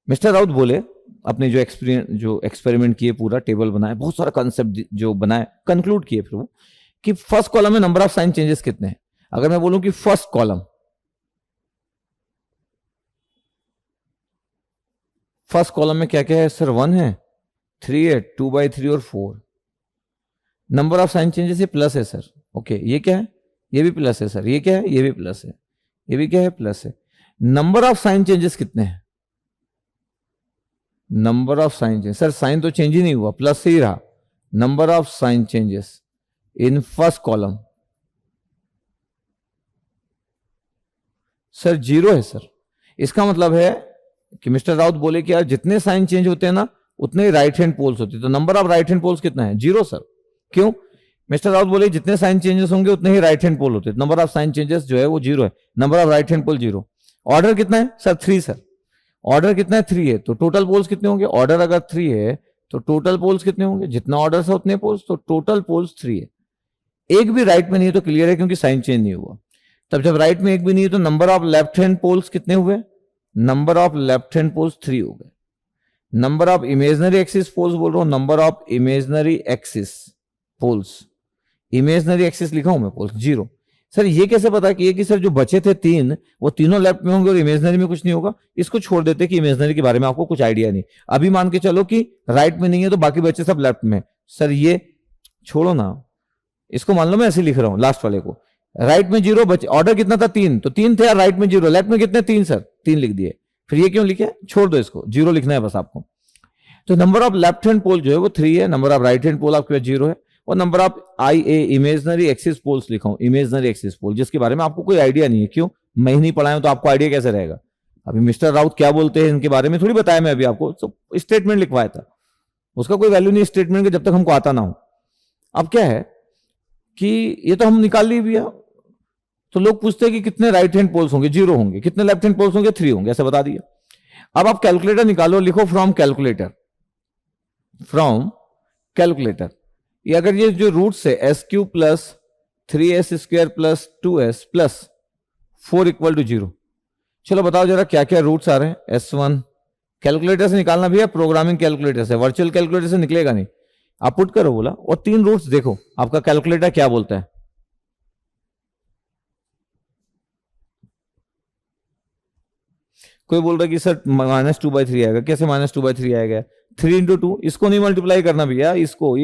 मिस्टर राउत बोले अपने जो एक्सपेरिमेंट किए, पूरा टेबल बनाए, बहुत सारा कंसेप्ट जो बनाए, कंक्लूड किए फिर वो, कि फर्स्ट कॉलम में नंबर ऑफ साइन चेंजेस कितने हैं। अगर मैं बोलूं कि फर्स्ट कॉलम में क्या क्या है सर? 1 है, 3 है, 2/3 और 4। नंबर ऑफ साइन चेंजेस ये प्लस है सर। ओके, ये क्या है? ये भी प्लस है सर। ये क्या है? ये भी प्लस है। ये भी क्या है? प्लस है। नंबर ऑफ साइन चेंजेस कितने हैं? Number of sign change, sir sign तो चेंज ही नहीं हुआ, प्लस से ही रहा। Number of sign changes in first column sir 0 है सर। इसका मतलब है कि मिस्टर राउत बोले कि यार जितने साइन चेंज होते हैं ना, उतने ही राइट हैंड पोल्स होते हैं, तो number of right hand poles कितना है? 0 सर। क्यों? मिस्टर राउत बोले जितने साइन चेंजेस होंगे उतने ही राइट हैंड पोल होते हैं, नंबर ऑफ साइन चेंजेस जो है वो 0 है, number of right hand pole 0। Order कितना है सर? 3 सर। ऑर्डर कितना है? 3 है, तो टोटल पोल्स कितने होंगे? ऑर्डर अगर 3 है तो टोटल पोल्स कितने होंगे? जितना ऑर्डर है उतने पोल्स, तो टोटल पोल्स 3 है। एक भी राइट में नहीं है तो क्लियर है, क्योंकि साइन चेंज नहीं हुआ। तब जब राइट में एक भी नहीं है तो number of left hand poles कितने हुए? Number of left hand poles 3 हो गए। Number of imaginary axis poles बोल रहा हूं, number of imaginary axis poles, imaginary axis लिखा हूं मैं, पोल्स 0। सर ये कैसे पता कि ये कि सर जो बचे थे 3 वो तीनों लेफ्ट में होंगे और इमेजनरी में कुछ नहीं होगा? इसको छोड़ देते कि इमेजनरी के बारे में आपको कुछ आइडिया नहीं। अभी मान के चलो कि राइट में नहीं है तो बाकी बचे सब लेफ्ट में। सर ये छोड़ो ना, इसको मान लो मैं ऐसे लिख रहा हूं, लास्ट वाले को, राइट में 0 बचे, ऑर्डर कितना था? 3, तो 3 थे यार, राइट में 0, लेफ्ट में कितने? 3 सर, 3 लिख दिए। फिर ये क्यों लिखे? छोड़ दो इसको, 0 लिखना है बस आपको। तो number of left hand pole जो है वो 3 है, number of right hand pole आपके पास 0 है, और number of IA imaginary axis poles लिखा हूं, इमेजनरी एक्सिस पोल, जिसके बारे में आपको कोई आइडिया नहीं है। क्यों? मैं ही नहीं पढ़ाया तो आपको आइडिया कैसे रहेगा? अभी मिस्टर राउत क्या बोलते हैं इनके बारे में थोड़ी बताया मैं अभी आपको, तो स्टेटमेंट लिखवाया था। उसका कोई वैल्यू नहीं स्टेटमेंट का जब तक हमको आता ना हो। अब क्या है कि ये तो हम निकाल ली भैया, तो लोग पूछते हैं कि कितने राइट हैंड पोल्स होंगे, 0 होंगे, कितने लेफ्ट हैंड पोल्स होंगे, 3 होंगे, ऐसे बता दिया। अब आप कैलकुलेटर निकालो, लिखो फ्रॉम कैलकुलेटर, फ्रॉम कैलकुलेटर। ये अगर ये जो रूट्स है SQ plus 3S square plus 2S plus 4 equal to 0, चलो बताओ जरा क्या क्या रूट्स आ रहे हैं। S1 कैलकुलेटर से निकालना भी है, प्रोग्रामिंग कैलकुलेटर से, वर्चुअल कैलकुलेटर से निकलेगा नहीं। आप पुट करो बोला, और 3 रूट्स देखो आपका कैलकुलेटर क्या बोलता है। कोई बोल रहा है कि सर -2/3 आएगा, कैसे -2/3 आएगा? 3 × 2, इसको नहीं मल्टीप्लाई करना भैया, इसको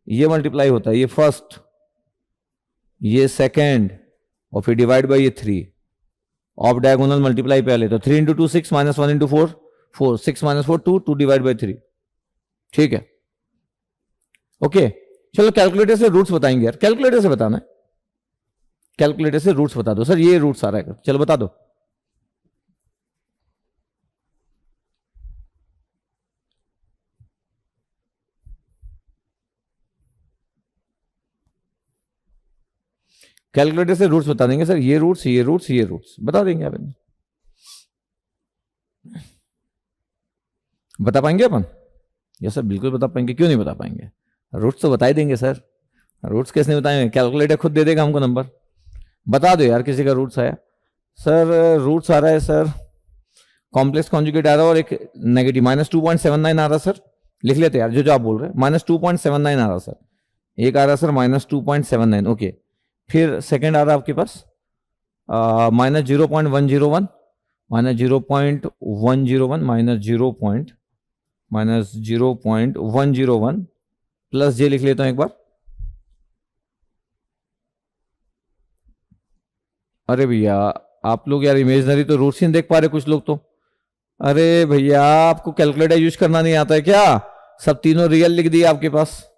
ये मल्टीप्लाई होता है, ये फर्स्ट, ये सेकेंड, और फिर डिवाइड बाई ये 3, ऑफ डायगोनल मल्टीप्लाई पहले, तो 3 × 2 6, -1 × 4 4, 6 - 4 2, 2 डिवाइड बाई 3, ठीक है। ओके, चलो कैलकुलेटर से रूट्स बताएंगे यार, कैलकुलेटर से बताना है, कैलकुलेटर से रूट्स बता दो। सर ये रूट्स आ रहा है, चलो बता दो। कैलकुलेटर से रूट्स बता देंगे सर, ये रूट्स, ये रूट्स, ये रूट्स बता देंगे अपन। बता पाएंगे अपन? यस सर बिल्कुल बता पाएंगे, क्यों नहीं बता पाएंगे? रूट्स तो बता ही देंगे सर, रूट्स कैसे नहीं बताएंगे? कैलकुलेटर खुद दे देगा हमको नंबर। बता दो यार किसी का रूट्स आया। सर रूट्स आ रहा है सर, कॉम्प्लेक्स कॉन्जुगेट आ रहा है और एक नेगेटिव -2.79 आ रहा है सर, लिख लेते यार जो आप बोल रहे हैं। -2.79 आ रहा सर, एक आ रहा सर -2.79, ओके। फिर सेकेंड आ रहा है आपके पास -0.101, -0.101 प्लस जे लिख लेता हूं एक बार। अरे भैया आप लोग यार इमेजनरी तो रूट्स ही नहीं देख पा रहे कुछ लोग तो। अरे भैया आपको कैलकुलेटर यूज करना नहीं आता है क्या? सब तीनों रियल लिख दिए आपके पास।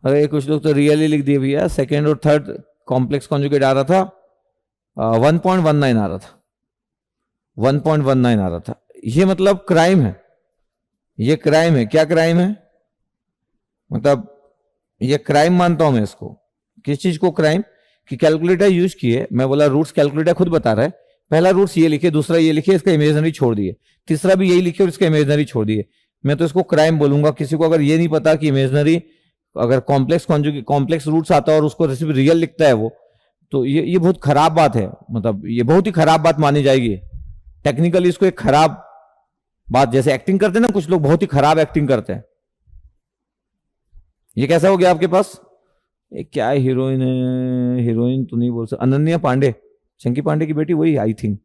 अरे कुछ लोग तो रियल ही लिख दिए भैया। सेकेंड और थर्ड कॉम्प्लेक्स कॉन्जुगेट आ रहा था 1.19 आ रहा था, 1.19 आ रहा था। ये मतलब क्राइम है, ये क्राइम है। क्या क्राइम है? मतलब ये क्राइम मानता हूं मैं इसको। किस चीज को क्राइम? कि कैलकुलेटर यूज किए, मैं बोला रूट्स कैलकुलेटर खुद बता रहा है, पहला रूट्स ये लिखे, दूसरा ये लिखे, इसका इमेजनरी छोड़ दिए, तीसरा भी यही लिखे और इसका इमेजनरी छोड़ दिए। मैं तो इसको क्राइम बोलूंगा। किसी को अगर ये नहीं पता कि इमेजनरी अगर कॉम्प्लेक्स रूट्स आता है और उसको सिर्फ रियल लिखता है वो, तो ये बहुत खराब बात है। मतलब ये बहुत ही खराब बात मानी जाएगी टेक्निकली। इसको एक खराब बात, जैसे एक्टिंग करते हैं ना कुछ लोग, बहुत ही खराब एक्टिंग करते हैं। ये कैसा हो गया आपके पास? क्या हीरोइन है, हीरोइन तो नहीं बोल सकते, अनन्या पांडे, चंकी पांडे की बेटी, वही आई थिंक।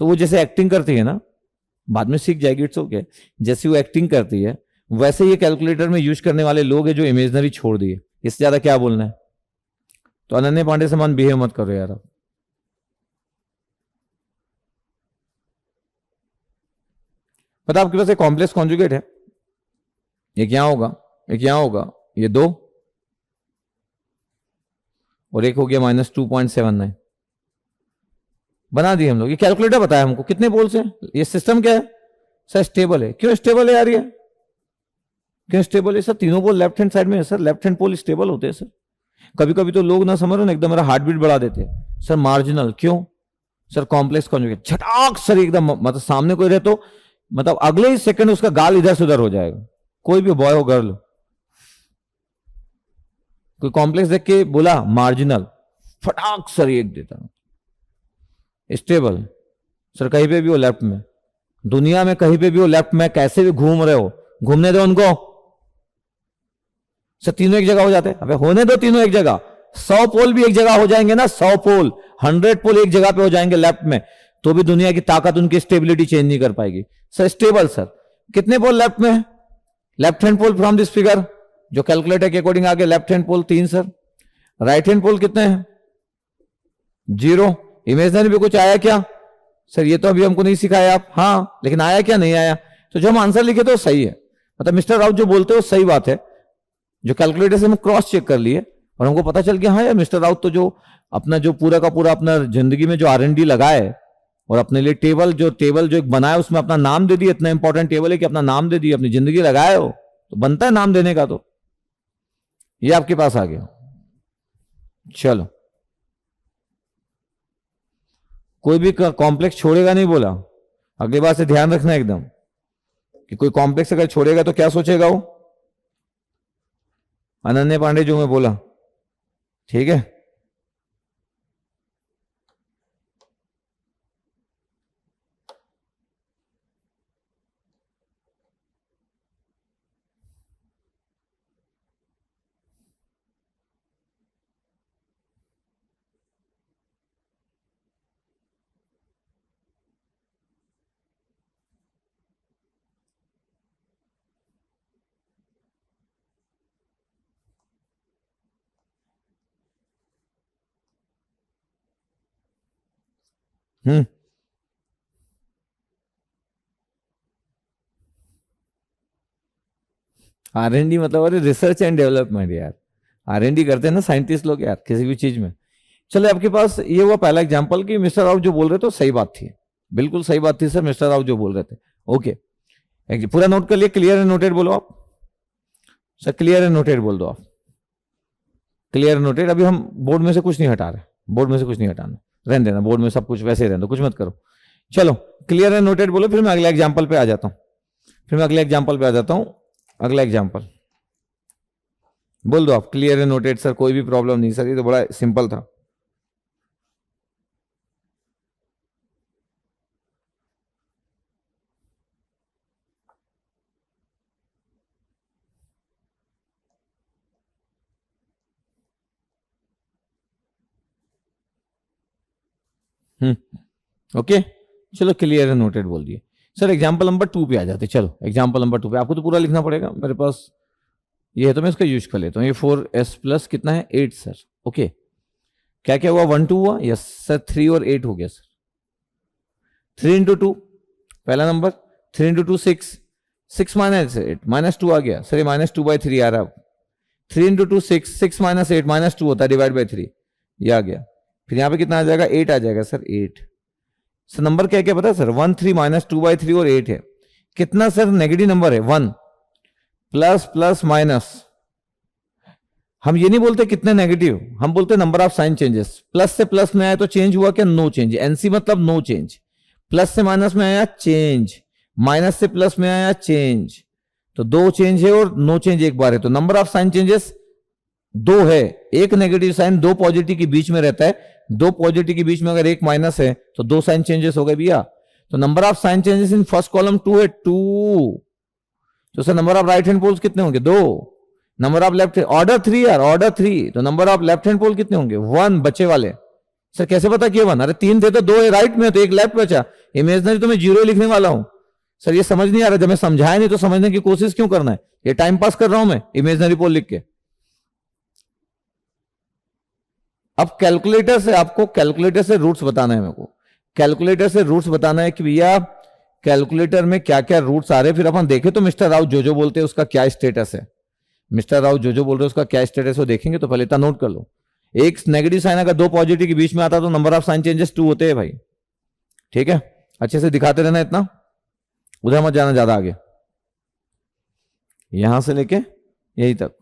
तो वो जैसे एक्टिंग करती है ना, बाद में सीख जाएगी, इट्स ओके। जैसे वो एक्टिंग करती है वैसे ये कैलकुलेटर में यूज करने वाले लोग हैं जो इमेजनरी छोड़ दिए। इससे ज्यादा क्या बोलना है? तो अनन्या पांडे समान बिहेव मत करो यार आप। पता आपके पास एक कॉम्प्लेक्स कॉन्जुगेट है, एक यहां होगा, एक यहां होगा, ये 2 और एक हो गया -2.79 बना दिए हम लोग। ये कैलकुलेटर बताया हमको कितने पोल्स हैं। ये सिस्टम क्या है सर? स्टेबल है। क्यों स्टेबल है यार? ये क्यों स्टेबल है सर? तीनों पोल लेफ्ट हैंड साइड में है सर, लेफ्ट हैंड पोल स्टेबल होते हैं सर। कभी कभी तो लोग ना समझ रहे ना, एकदम मेरा हार्ट बीट बढ़ा देते हैं सर। मार्जिनल क्यों सर? कॉम्प्लेक्स कॉन्जुगेट झटाक सर एकदम, मतलब सामने कोई रहे तो मतलब अगले ही सेकंड उसका गाल इधर से उधर हो जाएगा, कोई भी बॉय हो गर्ल। कोई कॉम्प्लेक्स देख के बोला मार्जिनल, फटाक सर एक देता। स्टेबल सर कहीं पे भी हो लेफ्ट में, दुनिया में कहीं पे भी हो लेफ्ट में, कैसे भी घूम रहे हो, घूमने दो उनको सर। तीनों एक जगह हो जाते हैं। अबे होने दो तीनों एक जगह। 100 पोल भी एक जगह हो जाएंगे ना, 100 पोल, 100 पोल एक जगह पे हो जाएंगे लेफ्ट में, तो भी दुनिया की ताकत उनकी स्टेबिलिटी चेंज नहीं कर पाएगी सर। Stable sir. कितने पोल लेफ्ट में है? Left hand pole from this figure जो कैलकुलेटर के अकॉर्डिंग आगे, left hand pole 3 sir. Right hand pole कितने हैं? 0। इमेजनरी भी कुछ आया क्या सर? ये तो अभी हमको नहीं सिखाया आप। हाँ लेकिन आया क्या? नहीं आया। तो जो हम आंसर लिखे तो सही है, मतलब मिस्टर राउत जो बोलते हो सही बात है। जो कैलकुलेटर से हम क्रॉस चेक कर लिए और हमको पता चल गया हाँ यार मिस्टर राउत तो जो अपना जो पूरा का पूरा अपना जिंदगी में जो R&D लगाए और अपने लिए टेबल जो एक बनाया उसमें अपना नाम दे दिया, इतना इंपॉर्टेंट टेबल है कि अपना नाम दे दिया, अपनी जिंदगी लगाए हो तो बनता है नाम देने का। तो ये आपके पास आ गया। चलो, कोई भी कॉम्प्लेक्स छोड़ेगा नहीं बोला, अगली बार से ध्यान रखना एकदम कि कोई कॉम्प्लेक्स अगर छोड़ेगा तो क्या सोचेगा वो, अनन्य पांडे जो मैं बोला, ठीक है। हम्म R&D मतलब अरे रिसर्च एंड डेवलपमेंट यार, R&D करते हैं ना साइंटिस्ट लोग यार किसी भी चीज में। चलो, आपके पास ये हुआ पहला एग्जांपल कि मिस्टर राव जो बोल रहे थे सही बात थी, बिल्कुल सही बात थी सर, मिस्टर राव जो बोल रहे थे। ओके, पूरा नोट कर लिए, क्लियर एंड नोटेड बोलो आप सर, क्लियर एंड नोटेड बोल दो आप, क्लियर एंड नोटेड। अभी हम बोर्ड में से कुछ नहीं हटा रहे, बोर्ड में से कुछ नहीं हटाना, रहने देना, बोर्ड में सब कुछ वैसे ही रहने दो, कुछ मत करो। चलो, क्लियर एंड नोटेड बोलो, फिर मैं अगले एग्जाम्पल पे आ जाता हूं, अगला एग्जाम्पल बोल दो आप, क्लियर एंड नोटेड सर, कोई भी प्रॉब्लम नहीं सर, ये तो बड़ा सिंपल था। ओके, चलो क्लियर एंड नोटेड बोल दिए सर। एग्जाम्पल नंबर 2 पे आ जाते, चलो एग्जाम्पल नंबर 2 पे आपको तो पूरा लिखना पड़ेगा, मेरे पास ये है तो मैं इसका यूज कर लेता हूँ। ये 4s प्लस कितना है 8 सर। ओके, क्या क्या हुआ, 1 2 हुआ, यस सर, 3 और 8 हो गया सर। 3 इंटू 2 पहला नंबर, 3 इंटू 2 6, 6 माइनस 8 -2 आ गया सर, ये -2/3 आ रहा है। 3 इंटू 2 6, 6 माइनस 8 -2 होता है, डिवाइड बाई 3, ये आ गया। फिर यहाँ पे कितना आ जाएगा, 8 आ जाएगा सर, 8 सर। नंबर क्या क्या पता है सर, 1 3 -2/3 और 8 है। कितना सर नेगेटिव नंबर है, 1 प्लस प्लस माइनस। हम ये नहीं बोलते कितने नेगेटिव, हम बोलते number of sign changes. Plus से प्लस में आया तो चेंज हुआ क्या, नो चेंज, एनसी मतलब नो चेंज। प्लस से माइनस में आया चेंज, माइनस से प्लस में आया चेंज, तो 2 चेंज है और नो चेंज एक बार है, तो नंबर ऑफ साइन चेंजेस 2 है। एक नेगेटिव साइन 2 पॉजिटिव के बीच में रहता है, 2 पॉजिटिव के बीच में अगर एक माइनस है तो 2 साइन चेंजेस हो गए भैया। तो number of sign changes in first column 2 है, 2। तो sir number of right hand poles कितने होंगे, 2। नंबर ऑफ लेफ्ट, ऑर्डर 3 यार, ऑर्डर 3, तो number of left hand pole कितने होंगे, 1 बचे वाले। सर कैसे पता किया 1, अरे 3 थे तो 2 राइट में तो 1 लेफ्ट बचा, इमेजनरी तो मैं 0 लिखने वाला हूं। सर ये समझ नहीं आ रहा, जब मैं समझाया नहीं तो समझने की कोशिश क्यों करना है, ये टाइम पास कर रहा हूं मैं इमेजनरी पोल लिख के। अब कैलकुलेटर से आपको, कैलकुलेटर से रूट्स बताना है मेरे को, कैलकुलेटर से रूट्स बताना है कि भैया कैलकुलेटर में क्या क्या रूट्स आ रहे हैं। फिर अपन देखें तो मिस्टर राव जो बोलते हैं उसका क्या स्टेटस है, मिस्टर राव जो बोल रहे हैं उसका क्या स्टेटस है देखेंगे। तो पहले इतना नोट कर लो, एक नेगेटिव साइन अगर 2 पॉजिटिव के बीच में आता तो नंबर ऑफ साइन चेंजेस 2 होते हैं भाई, ठीक है। अच्छे से दिखाते रहना, इतना उधर मत जाना ज्यादा आगे, यहां से लेके यही तक।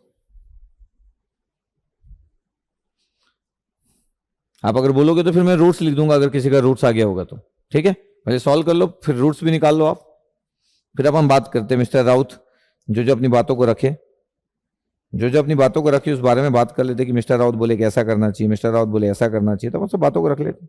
आप अगर बोलोगे तो फिर मैं रूट्स लिख दूंगा, अगर किसी का रूट्स आ गया होगा तो, ठीक है। पहले सॉल्व कर लो, फिर रूट्स भी निकाल लो आप, फिर अपन बात करते हैं। मिस्टर राउत जो अपनी बातों को रखे, जो अपनी बातों को रखी उस बारे में बात कर लेते कि मिस्टर राउत बोले कि ऐसा करना चाहिए, मिस्टर राउत बोले ऐसा करना चाहिए, तो अपन सब बातों को रख लेते।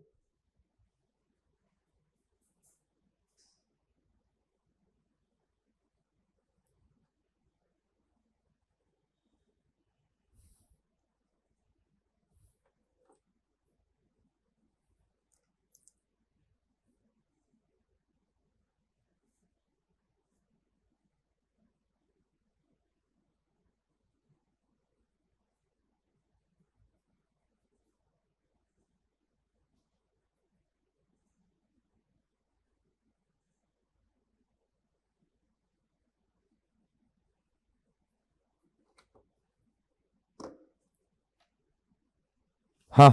हाँ,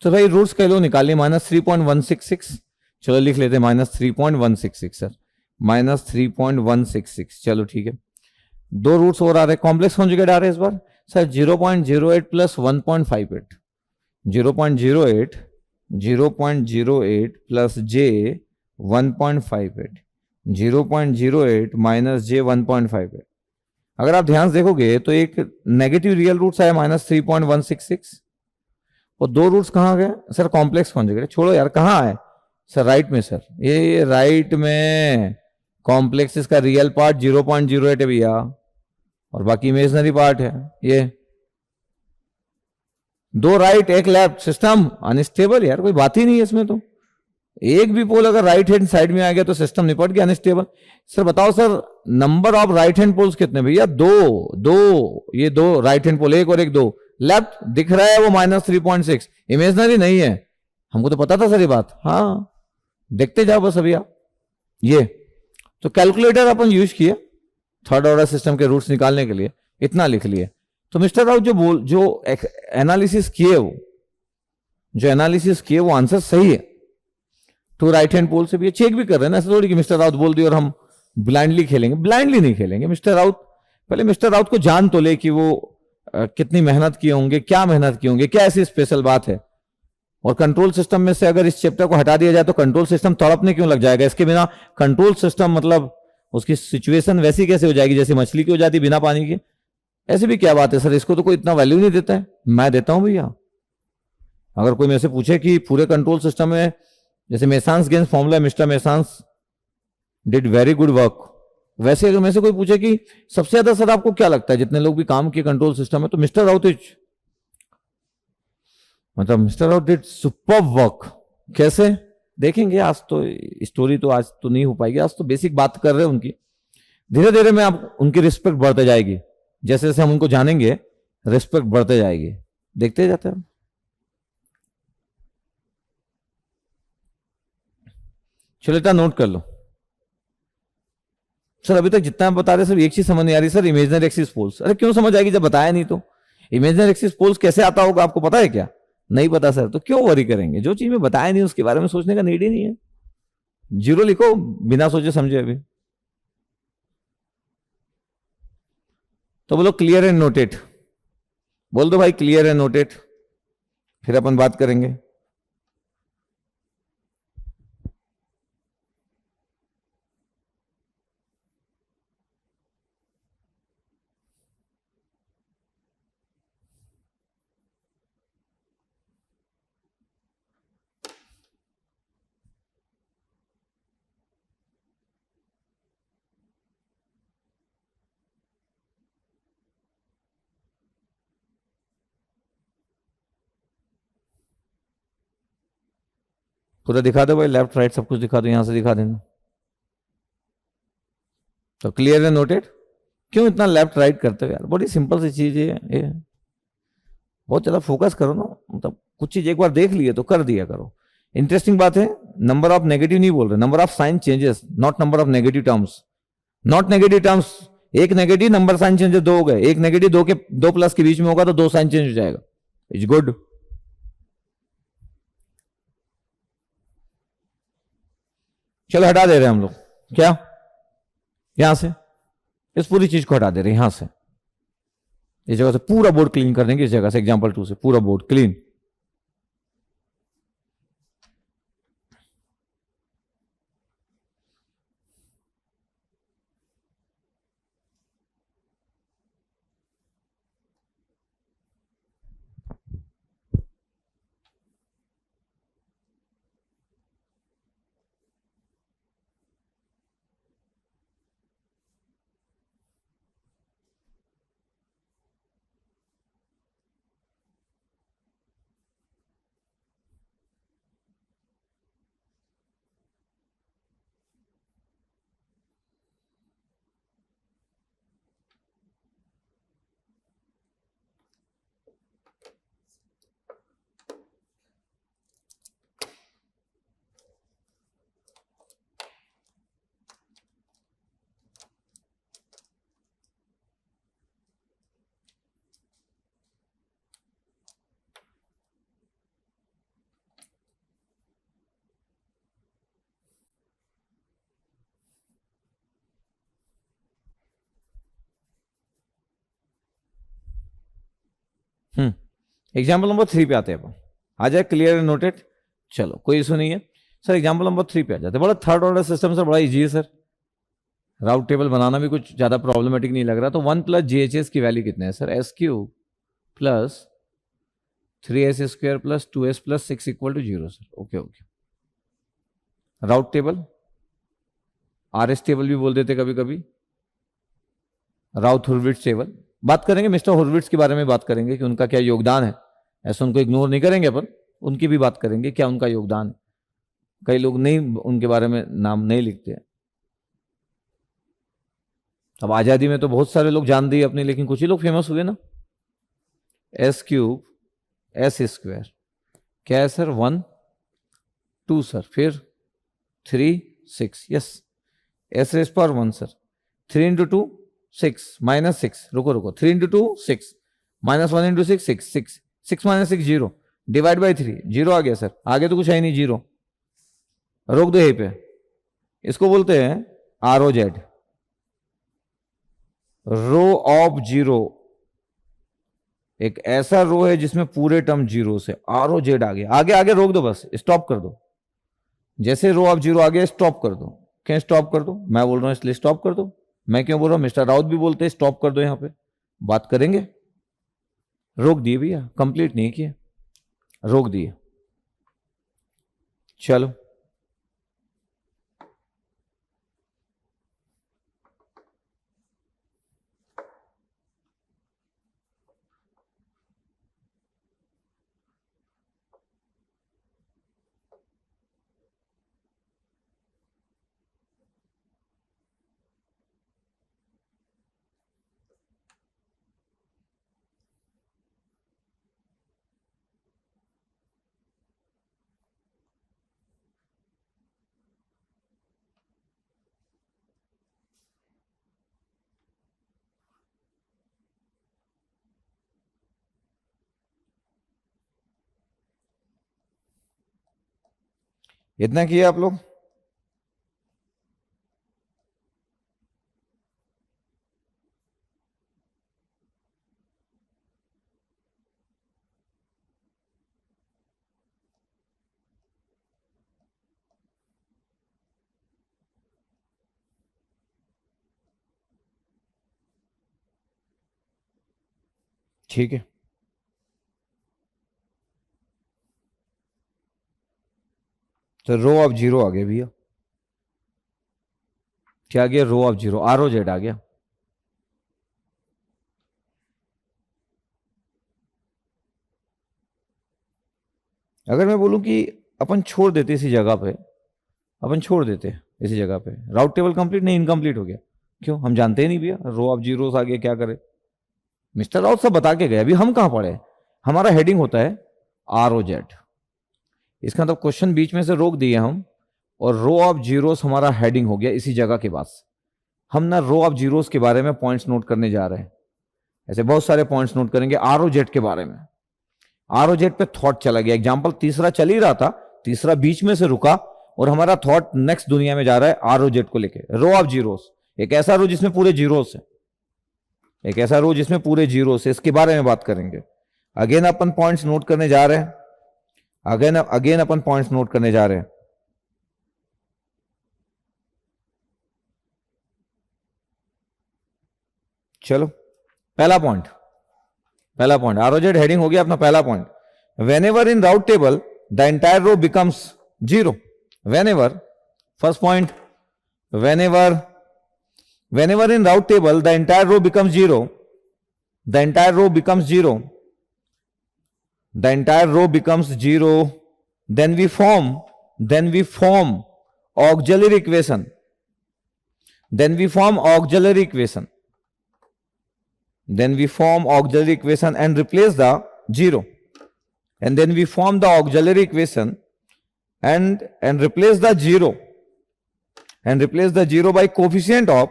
तो भाई रूट्स कह लो निकालिए, -3.166 चलो लिख लेते हैं -3.166 सर, -3.166। चलो ठीक है, दो रूट्स और आ रहे हैं, कॉम्प्लेक्स कॉन्जुगेट आ रहे हैं इस बार सर 0.08 प्लस 1.58, 0.08, 0.08 प्लस जे 1.58, 0.08 माइनस जे 1.58। अगर आप ध्यान से देखोगे तो एक नेगेटिव रियल रूट्स आया -3.166, और दो रूट्स कहाँ गए सर, कॉम्प्लेक्स कॉन्जुगेट। छोड़ो यार, कहाँ है सर, राइट में सर, ये राइट में कॉम्प्लेक्स इसका रियल पार्ट 0.08 है भैया, और बाकी इमेजनरी पार्ट है ये। दो राइट एक लेफ्ट, सिस्टम अनस्टेबल यार, कोई बात ही नहीं है इसमें तो। एक भी पोल अगर राइट हैंड साइड में आ गया तो सिस्टम निपट गया, अनस्टेबल। सर बताओ sir, number of right hand poles कितने भैया, दो। दो, ये दो राइट हैंड पोल, एक और एक, दो। लेफ्ट दिख रहा है वो -3.6, इमेजनरी नहीं है, हमको तो पता था सर ये बात। हाँ देखते जाओ बस अभी आप। ये तो कैलकुलेटर अपन यूज किए थर्ड ऑर्डर सिस्टम के रूट्स निकालने के लिए, इतना लिख लिए। तो मिस्टर राउत जो एनालिसिस किए, वो जो एनालिसिस किए वो आंसर सही है। टू राइट हैंड पोल से भी चेक भी कर रहे हैं ना, ऐसा थोड़ी कि मिस्टर राउत बोल दिए और हम ब्लाइंडली खेलेंगे, ब्लाइंडली नहीं खेलेंगे। मिस्टर राउत, पहले मिस्टर राउत को जान तो ले कि वो कितनी मेहनत किए होंगे, क्या मेहनत किए होंगे, क्या ऐसी स्पेशल बात है। और कंट्रोल सिस्टम में से अगर इस चैप्टर को हटा दिया जाए तो कंट्रोल सिस्टम तड़पने क्यों लग जाएगा, इसके बिना कंट्रोल सिस्टम मतलब उसकी सिचुएशन वैसी कैसे हो जाएगी जैसे मछली की हो जाती बिना पानी के। ऐसी भी क्या बात है सर, इसको तो कोई इतना वैल्यू नहीं देता है, मैं देता हूं भैया। अगर कोई मेरे से पूछे कि पूरे कंट्रोल सिस्टम में, जैसे Mason's gains formula, mister Mason did very good work, वैसे अगर मेरे से कोई पूछे कि सबसे ज्यादा सर आपको क्या लगता है जितने लोग भी काम किए कंट्रोल सिस्टम में, तो मिस्टर राउत इज, मतलब mister Raut did super work. कैसे देखेंगे, आज तो स्टोरी तो आज तो नहीं हो पाएगी, आज तो बेसिक बात कर रहे हैं उनकी। धीरे धीरे में आप उनकी रिस्पेक्ट बढ़ते जाएगी, जैसे जैसे हम उनको जानेंगे रिस्पेक्ट बढ़ते जाएगी, देखते जाते हैं। चलो इतना नोट कर लो सर, अभी तक जितना आप बता रहे सर एक चीज समझ नहीं आ रही सर, इमेजनरी एक्सिस पोल्स। अरे क्यों समझ आएगी जब बताया नहीं तो। इमेजनरी एक्सिस पोल्स कैसे आता होगा आपको पता है क्या, नहीं पता सर, तो क्यों वरी करेंगे, जो चीज में बताया नहीं उसके बारे में सोचने का नीड ही नहीं है। जीरो लिखो बिना सोचे समझे अभी। तो बोलो क्लियर एंड नोटेड, बोल दो भाई क्लियर एंड नोटेड, फिर अपन बात करेंगे। पूरा दिखा दो भाई, लेफ्ट राइट सब कुछ दिखा दो, यहां से दिखा देना। तो क्लियर एंड नोटेड, क्यों इतना लेफ्ट राइट करते हो यार, बड़ी सिंपल सी चीज है ये। बहुत ज्यादा फोकस करो ना, मतलब कुछ चीज एक बार देख लिए तो कर दिया करो। इंटरेस्टिंग बात है, नंबर ऑफ नेगेटिव नहीं बोल रहे, number of sign changes, not number of negative terms. Not negative terms, एक नेगेटिव नंबर साइन चेंजेस दो हो गए, एक नेगेटिव दो के दो प्लस के बीच में होगा तो दो साइन चेंज हो जाएगा, इज गुड। चलो हटा दे रहे हैं हम लोग, क्या यहां से इस पूरी चीज को हटा दे रहे हैं, यहां से इस जगह से पूरा बोर्ड क्लीन कर देंगे, इस जगह से एग्जांपल 2 से पूरा बोर्ड क्लीन। एग्जाम्पल नंबर 3 पे आते हैं अपन। आ जाए, क्लियर एंड नोटेड। चलो कोई इशू नहीं है सर। एग्जाम्पल नंबर 3 पे आ जाते हैं। बड़ा थर्ड ऑर्डर सिस्टम सर, बड़ा इजी है सर। राउट टेबल बनाना भी कुछ ज्यादा प्रॉब्लमेटिक नहीं लग रहा। तो 1 प्लस GHS की वैल्यू कितने हैं sir? S cube plus 3s square plus 2s plus 6 equal to 0 sir. Okay okay. Routh table, RS table भी बोल देते कभी कभी, राउथ हुरविट्ज टेबल। बात करेंगे मिस्टर हुरविट्ज के बारे में, बात करेंगे कि उनका क्या योगदान है। ऐसा उनको इग्नोर नहीं करेंगे अपन, उनकी भी बात करेंगे क्या उनका योगदान है। कई लोग नहीं, उनके बारे में नाम नहीं लिखते हैं। अब आजादी में तो बहुत सारे लोग जान दिए अपने, लेकिन कुछ ही लोग फेमस हुए ना। एस क्यूब एस स्क्वायर क्या है सर? 1 2 सर, फिर 3 6, यस। एस रेस पर 1 सर, 3 इंटू 2 6 माइनस 6, रुको 3 into 2 6 minus 1 into 6 6 6 6 minus 6 0, divide by 3 0 आ गया सर। आगे तो कुछ है ही नहीं, 0। रोक दो यहीं पे। इसको बोलते हैं ROZ, रो ऑफ 0। एक ऐसा रो है जिसमें पूरे टर्म 0 से ROZ आ गया। आगे आगे रोक दो, बस स्टॉप कर दो। जैसे रो ऑफ 0 आ गया स्टॉप कर दो। क्यों स्टॉप कर दो? मैं बोल रहा हूं इसलिए स्टॉप कर दो। मैं क्यों बोल रहा हूं? मिस्टर राउत भी बोलते हैं स्टॉप कर दो। यहां पे बात करेंगे। रोक दिए भैया, कंप्लीट नहीं किया, रोक दिए। चलो इतना किया आप लोग। ठीक है, तो रो ऑफ 0 आ गया भैया। क्या आ गया? रो ऑफ 0, ROZ आ गया। अगर मैं बोलूं कि अपन छोड़ देते इसी जगह पे, अपन छोड़ देते इसी जगह पे, राउट टेबल कंप्लीट नहीं, इनकम्प्लीट हो गया। क्यों? हम जानते ही नहीं भैया, रो ऑफ 0 आ गया, क्या करे। मिस्टर राउत सब बता के गए, अभी हम कहां पढ़े। हमारा हेडिंग होता है ROZ। इसका मतलब क्वेश्चन बीच में से रोक दिए हम, और रो ऑफ 0 हमारा हेडिंग हो गया इसी जगह के पास। हम ना रो ऑफ 0 के बारे में पॉइंट्स नोट करने जा रहे हैं। ऐसे बहुत सारे पॉइंट्स नोट करेंगे ROZ के बारे में। ROZ पे थॉट चला गया। एग्जाम्पल तीसरा चल ही रहा था, तीसरा बीच में से रुका, और हमारा थॉट नेक्स्ट दुनिया में जा रहा है ROZ को लेके। रो ऑफ 0, एक ऐसा रो जिसमें पूरे 0 है, एक ऐसा रो जिसमें पूरे 0 है, इसके बारे में बात करेंगे। अगेन अपन पॉइंट्स नोट करने जा रहे हैं। अगेन अपन पॉइंट्स नोट करने जा रहे हैं। चलो पहला पॉइंट ROZ हेडिंग हो गया अपना पहला point. Whenever in Routh table the entire row becomes 0। Whenever, first point, whenever in route table the entire row becomes 0, the entire row becomes 0, the entire row becomes 0, then we form auxiliary equation, then we form auxiliary equation and replace the 0, and then we form the auxiliary equation and replace the 0, and replace the 0 by coefficient of,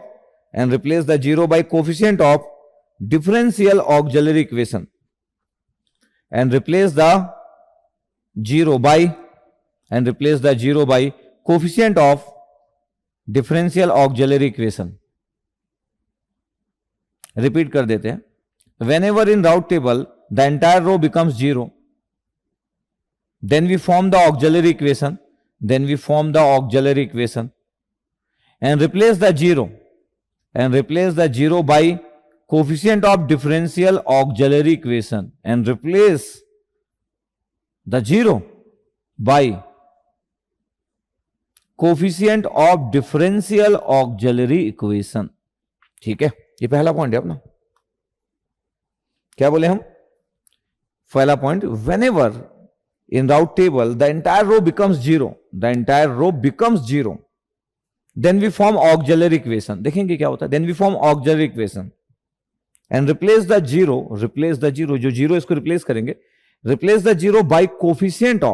and replace the 0 by coefficient of differential auxiliary equation, and replace the 0 by, and replace the 0 by coefficient of differential auxiliary equation. Repeat कर देते हैं। whenever in route table the entire row becomes 0. Then we form the auxiliary equation. And replace the 0 by coefficient of differential auxiliary equation. And replace the 0 by coefficient of differential auxiliary equation. ठीक है, ये पहला पॉइंट है अपना. क्या बोले हम? पहला point, whenever in Routh table the entire row becomes zero, then we form auxiliary equation. देखेंगे क्या होता है. Then we form auxiliary equation and replace the zero, जो जीरो इसको रिप्लेस करेंगे, replace the zero by coefficient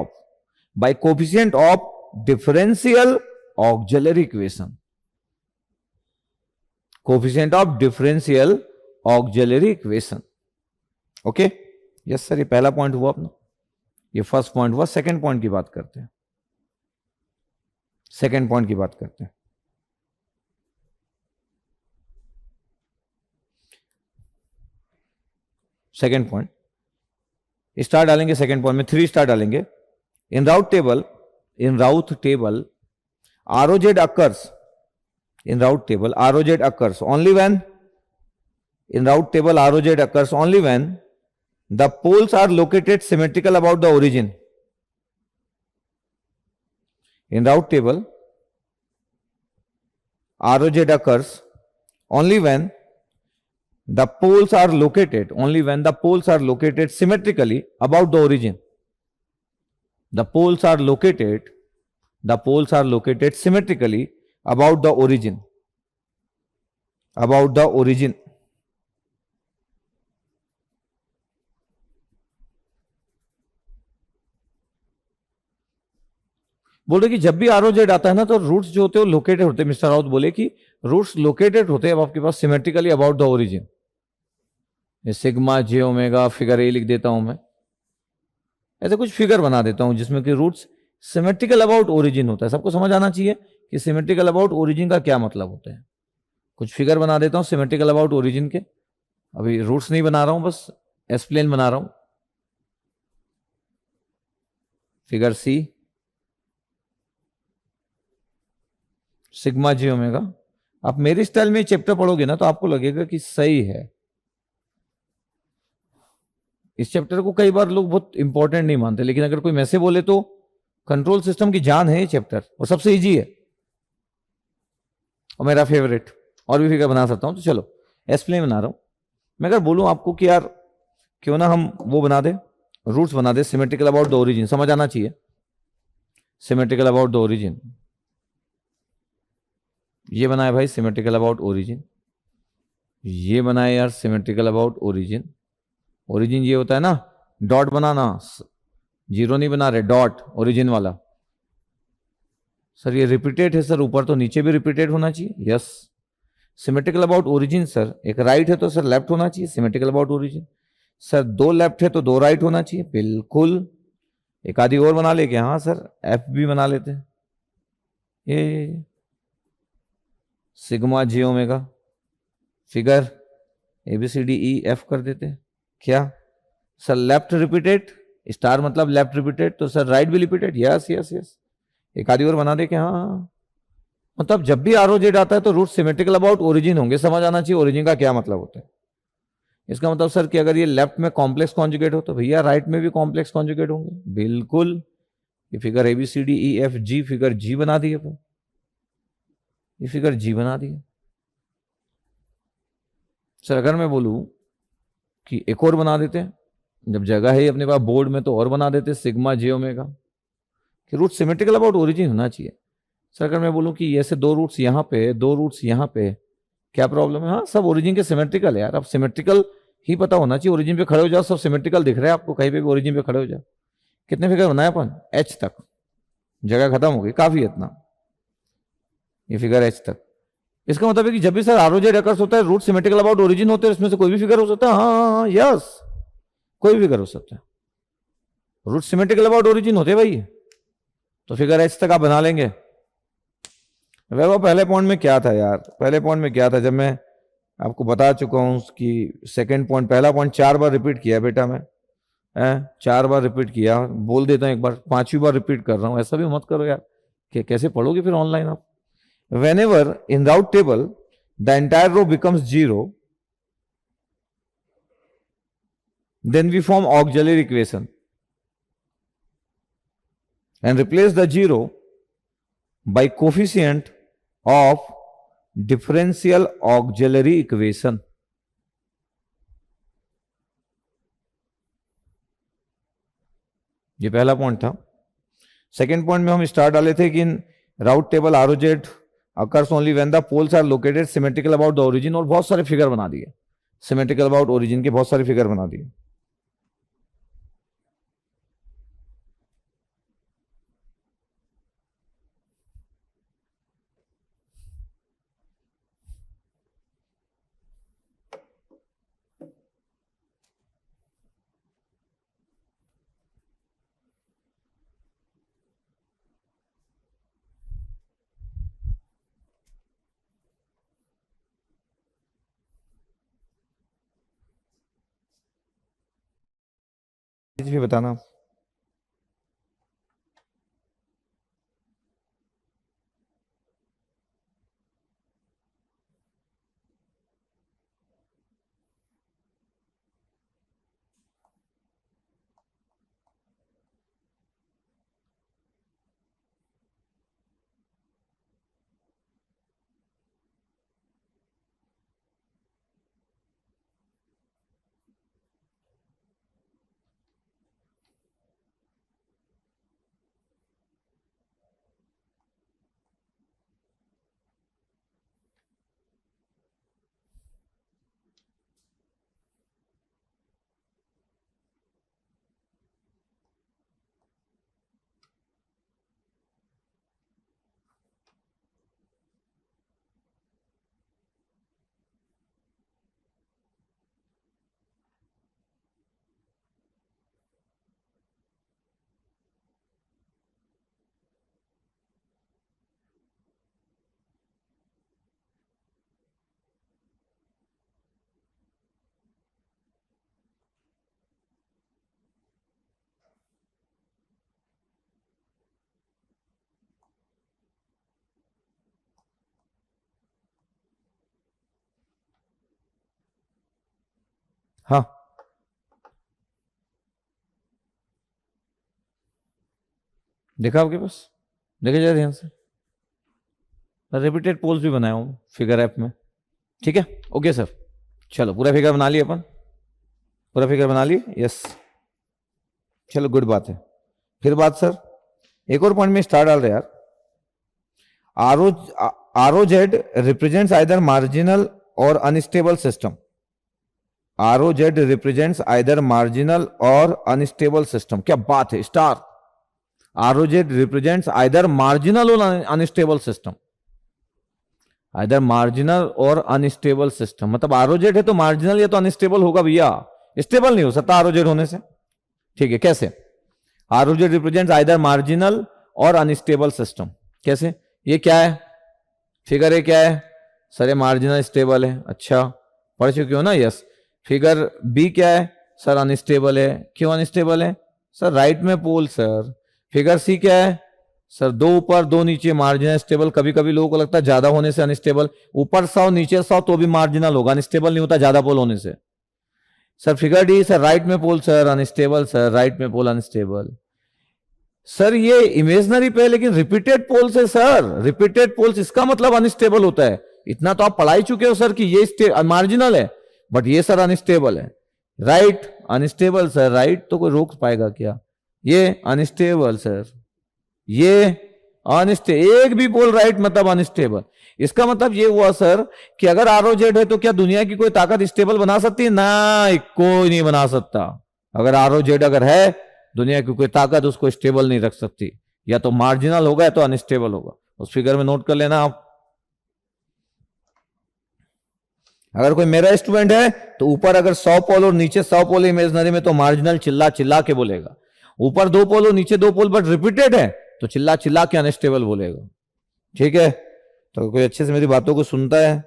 of differential auxiliary equation. Coefficient of differential auxiliary equation. Okay, yes sir, ये पहला पॉइंट हुआ अपना. ये फर्स्ट पॉइंट हुआ. सेकंड पॉइंट की बात करते हैं. सेकंड पॉइंट स्टार डालेंगे. सेकंड पॉइंट में 3 स्टार डालेंगे. In Routh table ROZ occurs only when the poles are located symmetrical about the origin. In route table, ROZ occurs only when the poles are located symmetrically about the origin. The poles are located symmetrically about the origin. बोल रहे कि जब भी ROZ आता है ना, तो रूट्स जो होते हैं वो लोकेटेड होते हैं. मिस्टर राउत बोले कि रूट्स लोकेटेड होते हैं अब आपके पास सिमेट्रिकली अबाउट द ओरिजिन. ये sigma J omega figure A लिख देता हूं मैं. ऐसे कुछ फिगर बना देता हूं जिसमें कि रूट्स सिमेट्रिकल अबाउट ओरिजिन होता है. सबको समझ आना चाहिए कि सिमेट्रिकल अबाउट ओरिजिन का क्या मतलब होता है. कुछ फिगर बना देता हूं सिमेट्रिकल अबाउट ओरिजिन के. अभी रूट्स नहीं बना रहा हूं, बस एक्सप्लेन बना रहा हूं. फिगर सी, सिग्मा जे ओमेगा. आप मेरे स्टाइल में चैप्टर पढ़ोगे ना तो आपको लगेगा कि सही है. इस चैप्टर को कई बार लोग बहुत इंपॉर्टेंट नहीं मानते, लेकिन अगर कोई मैसे बोले तो कंट्रोल सिस्टम की जान है ये चैप्टर, और सबसे इजी है और मेरा फेवरेट. और भी फिगर बना सकता हूं, तो चलो एक्सप्लेन बना रहा हूं. मैं अगर बोलूं आपको कि यार क्यों ना हम वो बना दे, रूट्स बना दे सिमेट्रिकल अबाउट द ओरिजिन. समझ आना चाहिए. सिमेट्रिकल अबाउट द ओरिजिन, ये बनाए भाई सिमेट्रिकल अबाउट ओरिजिन. ये बनाए यार सिमेट्रिकल अबाउट ओरिजिन. ओरिजिन ये होता है ना, डॉट बनाना, जीरो नहीं बना रहे, डॉट ओरिजिन वाला. सर ये रिपीटेड है सर, ऊपर तो नीचे भी रिपीटेड होना चाहिए. Yes, symmetrical about origin sir, एक राइट है तो सर लेफ्ट होना चाहिए. Symmetrical about origin sir, 2 left है तो 2 राइट होना चाहिए. बिल्कुल. एक आधी और बना ले क्या? हाँ सर, एफ भी बना लेते हैं. ये सिग्मा जे ओमेगा फिगर ABCDEF कर देते हैं. क्या सर? लेफ्ट रिपीटेड, स्टार मतलब लेफ्ट रिपीटेड, तो सर राइट भी रिपीटेड. Yes yes yes. एक आधी और बना दे क्या? हाँ, मतलब जब भी ROZ आता है तो रूट सिमेट्रिकल अबाउट ओरिजिन होंगे. समझ आना चाहिए ओरिजिन का क्या मतलब होता है. इसका मतलब सर कि अगर ये लेफ्ट में कॉम्प्लेक्स कॉन्जुगेट हो तो भैया राइट में भी कॉम्प्लेक्स कॉन्जुगेट होंगे. बिल्कुल. ये फिगर ABCDEFG फिगर जी बना दी अपन. ये फिगर जी बना दी. सर अगर मैं बोलूं कि एक और बना देते हैं, जब जगह है अपने पास बोर्ड में तो और बना देते हैं सिग्मा जे ओमेगा, कि रूट सिमेट्रिकल अबाउट ओरिजिन होना चाहिए. सर अगर मैं बोलूं कि ऐसे 2 रूट्स यहाँ पे, 2 रूट्स यहाँ पे, क्या प्रॉब्लम है? हाँ, सब ओरिजिन के सिमेट्रिकल है यार. अब सिमेट्रिकल ही पता होना चाहिए. ओरिजिन पे खड़े हो जाओ, सब सिमेट्रिकल दिख रहा है आपको, कहीं पे भी ओरिजिन पे खड़े हो जाओ. कितने फिगर बनाए अपन? H तक. जगह खत्म हो गई, काफी है इतना. ये फिगर H तक. इसका मतलब है कि जब भी सर ROZ अकर्स होता है, रूट सिमेट्रिकल अबाउट ओरिजिन होते हैं, इसमें से कोई भी फिगर हो सकता है. हाँ यस, कोई भी फिगर हो सकता है. रूट सिमेट्रिकल अबाउट ओरिजिन होते हैं भाई. तो फिगर H तक आप बना लेंगे. वह पहले पॉइंट में क्या था यार? पहले पॉइंट में क्या था? जब मैं आपको बता चुका हूं कि सेकंड पॉइंट, पहला पॉइंट 4 बार रिपीट किया बेटा मैं, 4 बार रिपीट किया, बोल देता हूं एक बार, 5वीं बार रिपीट कर रहा हूं, ऐसा भी मत करो यार कि कैसे पढ़ोगे फिर ऑनलाइन आप। whenever in route table the entire row becomes 0, then we form auxiliary equation and replace the 0 by coefficient of differential auxiliary equation। ये पहला पॉइंट था। सेकेंड पॉइंट में हम स्टार डाले थे कि in Routh table ROZ occurs only when the poles are located symmetrical about the origin, और बहुत सारे फिगर बना दिए, सिमेट्रिकल अबाउट ओरिजिन के बहुत सारे फिगर बना दिए। भी बताना। हाँ, देखा आपके पास, देखे जाए ध्यान से, रिपीटेड पोल्स भी बनाया हूं फिगर ऐप में। ठीक है, ओके सर, चलो पूरा फिगर बना लिए अपन, पूरा फिगर बना लिए, यस, चलो गुड बात है। फिर बात सर, एक और पॉइंट में स्टार डाल रहे यार, ROZ represents either marginal or unstable system। ROZ represents either marginal or unstable system। क्या बात है, star. ROZ represents either marginal or unstable system। either marginal और unstable system, मतलब ROZ है तो marginal या तो unstable होगा भैया, स्टेबल नहीं हो सकता ROZ होने से। ठीक है, कैसे? ROZ represents either marginal और unstable system। कैसे? ये क्या है फिगर, है क्या है सर? ये मार्जिनल स्टेबल है। अच्छा, पढ़ चुके हो ना? यस। फिगर बी क्या है सर? अनस्टेबल है। क्यों अनस्टेबल है सर? राइट में पोल सर। फिगर सी क्या है सर? 2 ऊपर 2 नीचे, मार्जिनल स्टेबल। कभी कभी लोगों को लगता है ज्यादा होने से अनस्टेबल, ऊपर 100 नीचे 100 तो भी मार्जिनल होगा, अनस्टेबल नहीं होता ज्यादा पोल होने से। Sir figure D sir, right में पोल सर अनस्टेबल, सर राइट में पोल अनस्टेबल। सर ये इमेजनरी पे लेकिन रिपीटेड पोल्स है सर, रिपीटेड पोल्स, इसका मतलब अनस्टेबल होता है। इतना तो आप पढ़ा ही चुके हो सर कि ये मार्जिनल है, बट ये सर अनस्टेबल है। राइट अनस्टेबल सर, राइट तो कोई रोक पाएगा क्या? ये अनस्टेबल सर, ये अनस्टेबल, एक भी पोल राइट मतलब अनस्टेबल। इसका मतलब ये हुआ सर कि अगर ROZ है तो क्या दुनिया की कोई ताकत स्टेबल बना सकती है? ना, कोई नहीं बना सकता। अगर ROZ अगर है, दुनिया की कोई ताकत उसको स्टेबल नहीं रख सकती, या तो मार्जिनल होगा या तो अनस्टेबल होगा। उस फिगर में नोट कर लेना आप। अगर कोई मेरा स्टूडेंट है तो ऊपर अगर 100 पोल और नीचे 100 पोल इमेजनरी में तो मार्जिनल चिल्ला चिल्ला के बोलेगा। ऊपर 2 पोल और नीचे 2 पोल बट रिपीटेड है तो चिल्ला चिल्ला के अनस्टेबल बोलेगा। ठीक है, तो कोई अच्छे से मेरी बातों को सुनता है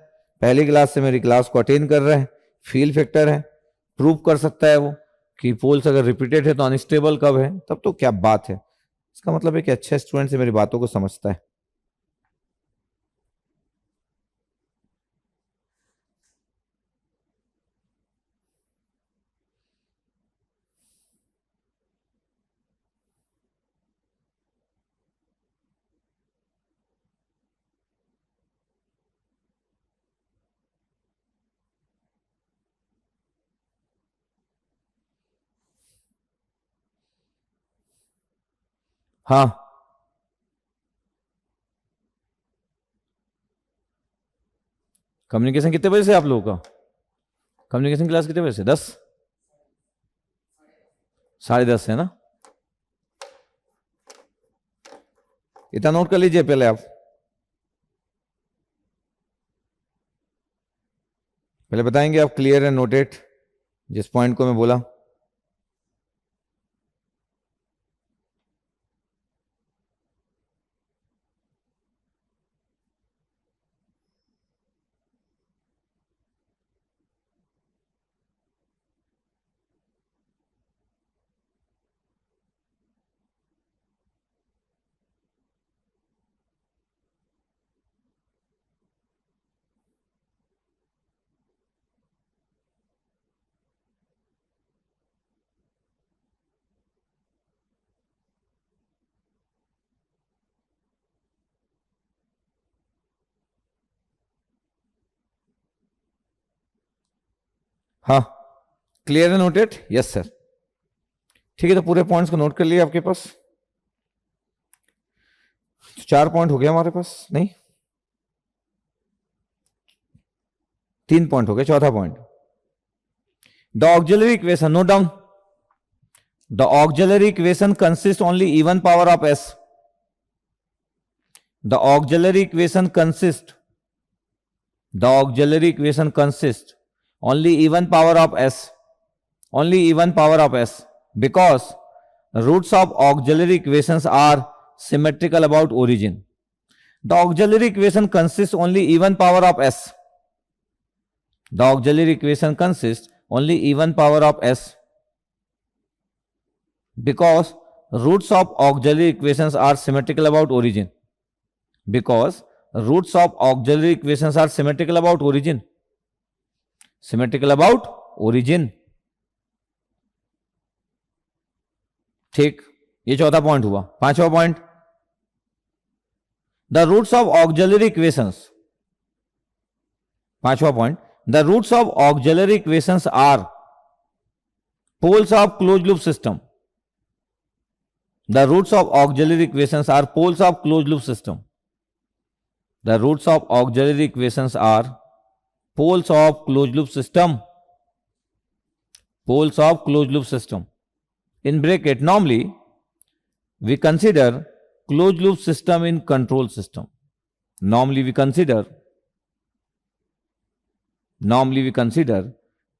पहली क्लास से मेरी क्लास को अटेन कर रहा है, फील फैक्टर है, प्रूव कर सकता है वो कि पोल्स अगर रिपीटेड है तो अनस्टेबल कब है, तब तो क्या बात है। इसका मतलब है कि अच्छा स्टूडेंट से मेरी बातों को समझता है। हाँ, कम्युनिकेशन कितने बजे से आप लोगों का? कम्युनिकेशन क्लास कितने बजे से? 10, 10:30 है ना? इतना नोट कर लीजिए पहले आप। पहले बताएंगे आप क्लियर एंड नोटेड जिस पॉइंट को मैं बोला। हाँ, clear and noted? Yes sir. ठीक है, तो पूरे पॉइंट्स को नोट कर लिए आपके पास? 4 पॉइंट हो गया हमारे पास, नहीं 3 पॉइंट हो गए। चौथा point, the auxiliary equation, note down, the auxiliary equation consist only even power of s. The auxiliary equation consist, the auxiliary equation consist only even power of s, only even power of s, because roots of auxiliary equations are symmetrical about origin. The auxiliary equation consists only even power of s, the auxiliary equation consists only even power of s, because roots of auxiliary equations are symmetrical about origin, because roots of auxiliary equations are symmetrical about origin, symmetrical about origin. ठीक, ये चौथा पॉइंट हुआ। पांचवा point, the roots of auxiliary equations, पांचवा point, the roots of auxiliary equations are poles of close loop system. The roots of auxiliary equations are poles of close loop system. The roots of auxiliary equations are poles of closed loop system, poles of closed loop system. In bracket, normally we consider closed loop system in control system. Normally we consider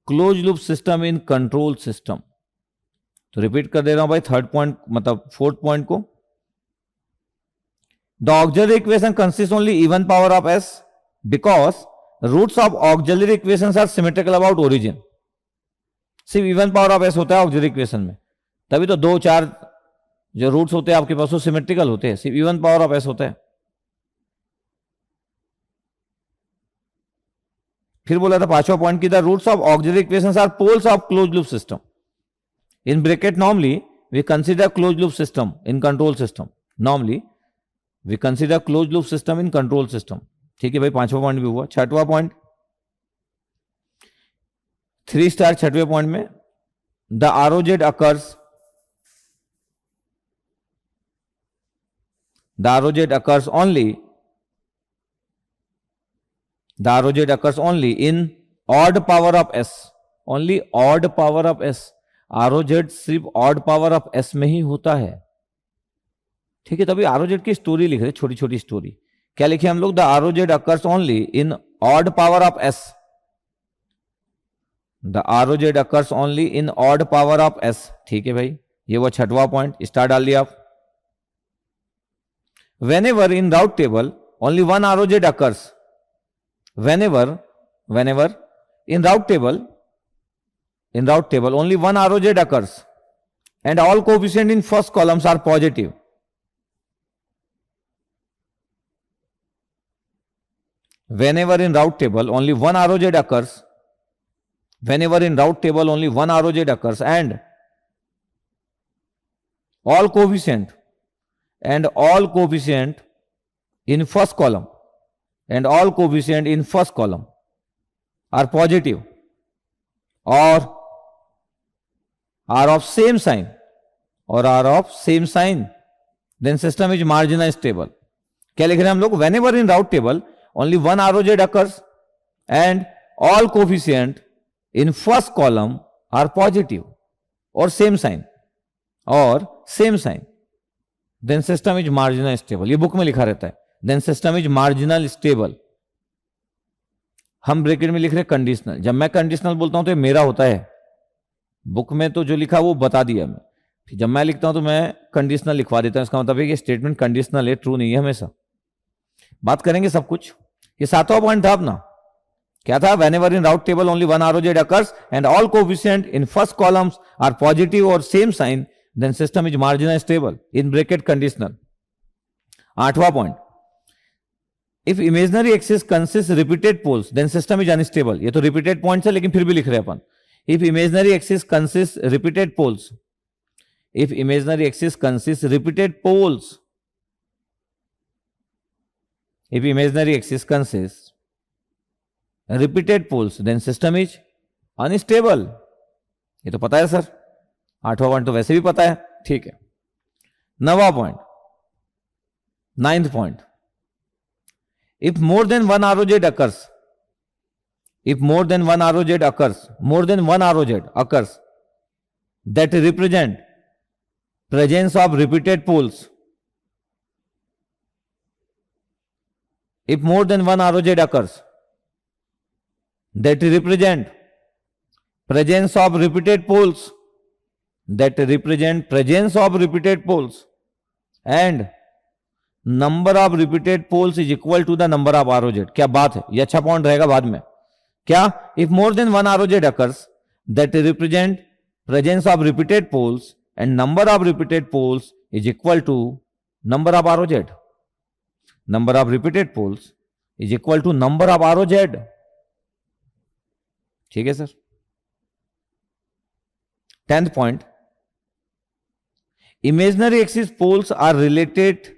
closed loop system in control system. तो रिपीट कर दे रहा हूं भाई, थर्ड पॉइंट मतलब फोर्थ पॉइंट को। The auxiliary equation consist only even power of S because roots of auxiliary equations are symmetrical about origin. सिर्फ इवन पावर ऑफ एस होता है ऑक्सिलरी इक्वेशन में, तभी तो 2-4 जो रूट्स होते हैं आपके पास वो सिमेट्रिकल होते हैं, सिर्फ इवन पावर ऑफ एस होता है। फिर बोला था पांचवा पॉइंट की, the roots of auxiliary equations are poles of close loop system. In bracket, normally we consider close loop system in control system. Normally we consider close loop system in control system. ठीक है भाई, पांचवा पॉइंट भी हुआ। छठवां पॉइंट, 3 स्टार छठवें पॉइंट में, the ROZ occurs, the ROZ occurs only, the ROZ occurs only in odd power of s, only odd power of S. आरओजेड सिर्फ ऑड पावर ऑफ एस में ही होता है। ठीक है, तभी आरओजेड की स्टोरी लिख रहे, छोटी छोटी स्टोरी। क्या लिखे हम लोग? The ROZ occurs only in odd power of s, the ROZ occurs only in odd power of s. ठीक है भाई, ये वो छठवां पॉइंट, स्टार डाल लिया आप। Whenever in Routh table only one ROZ occurs, whenever whenever in route table only one ROZ occurs and all coefficient in first columns are positive. Whenever in route table only one ROZ occurs, whenever in route table only one ROZ occurs and all coefficient in first column are positive or are of same sign then system is marginally stable. क्या लिख रहे हैं हम लोग? Whenever in route table only one ROZ occurs and all coefficient in first column are positive or same sign then system is marginally stable. ये बुक में लिखा रहता है then system is marginal stable. हम ब्रैकेट में लिख रहे हैं कंडीशनल. जब मैं कंडीशनल बोलता हूं तो ये मेरा होता है, बुक में तो जो लिखा वो बता दिया मैं. जब मैं लिखता हूं तो मैं कंडीशनल लिखवा देता हूं. इसका मतलब है कि स्टेटमेंट कंडीशनल है, ट्रू नहीं है हमेशा. बात करेंगे सब कुछ. ये सातवां पॉइंट था अपना. क्या था? whenever in route table only one ROZ occurs and all coefficient in first columns are positive or same sign then system is marginally stable in bracket conditional. आठवां point, if imaginary axis consists repeated poles then system is unstable. ये तो repeated points है लेकिन फिर भी लिख रहे हैं अपन. if imaginary axis consists repeated poles then system is unstable. ये तो पता है सर. आठवां पॉइंट तो वैसे भी पता है. ठीक है. नवा point, ninth point, if more than one ROZ occurs that represent presence of repeated poles, if more than one ROZ occurs that represent presence of repeated poles and number of repeated poles is equal to the number of ROZ. क्या बात है, ये अच्छा पॉइंट रहेगा बाद में. क्या? if more than one ROZ occurs that represent presence of repeated poles and number of repeated poles is equal to number of ROZ. number of repeated poles is equal to number of ROZ. ठीक है sir. 10th point, imaginary axis poles are related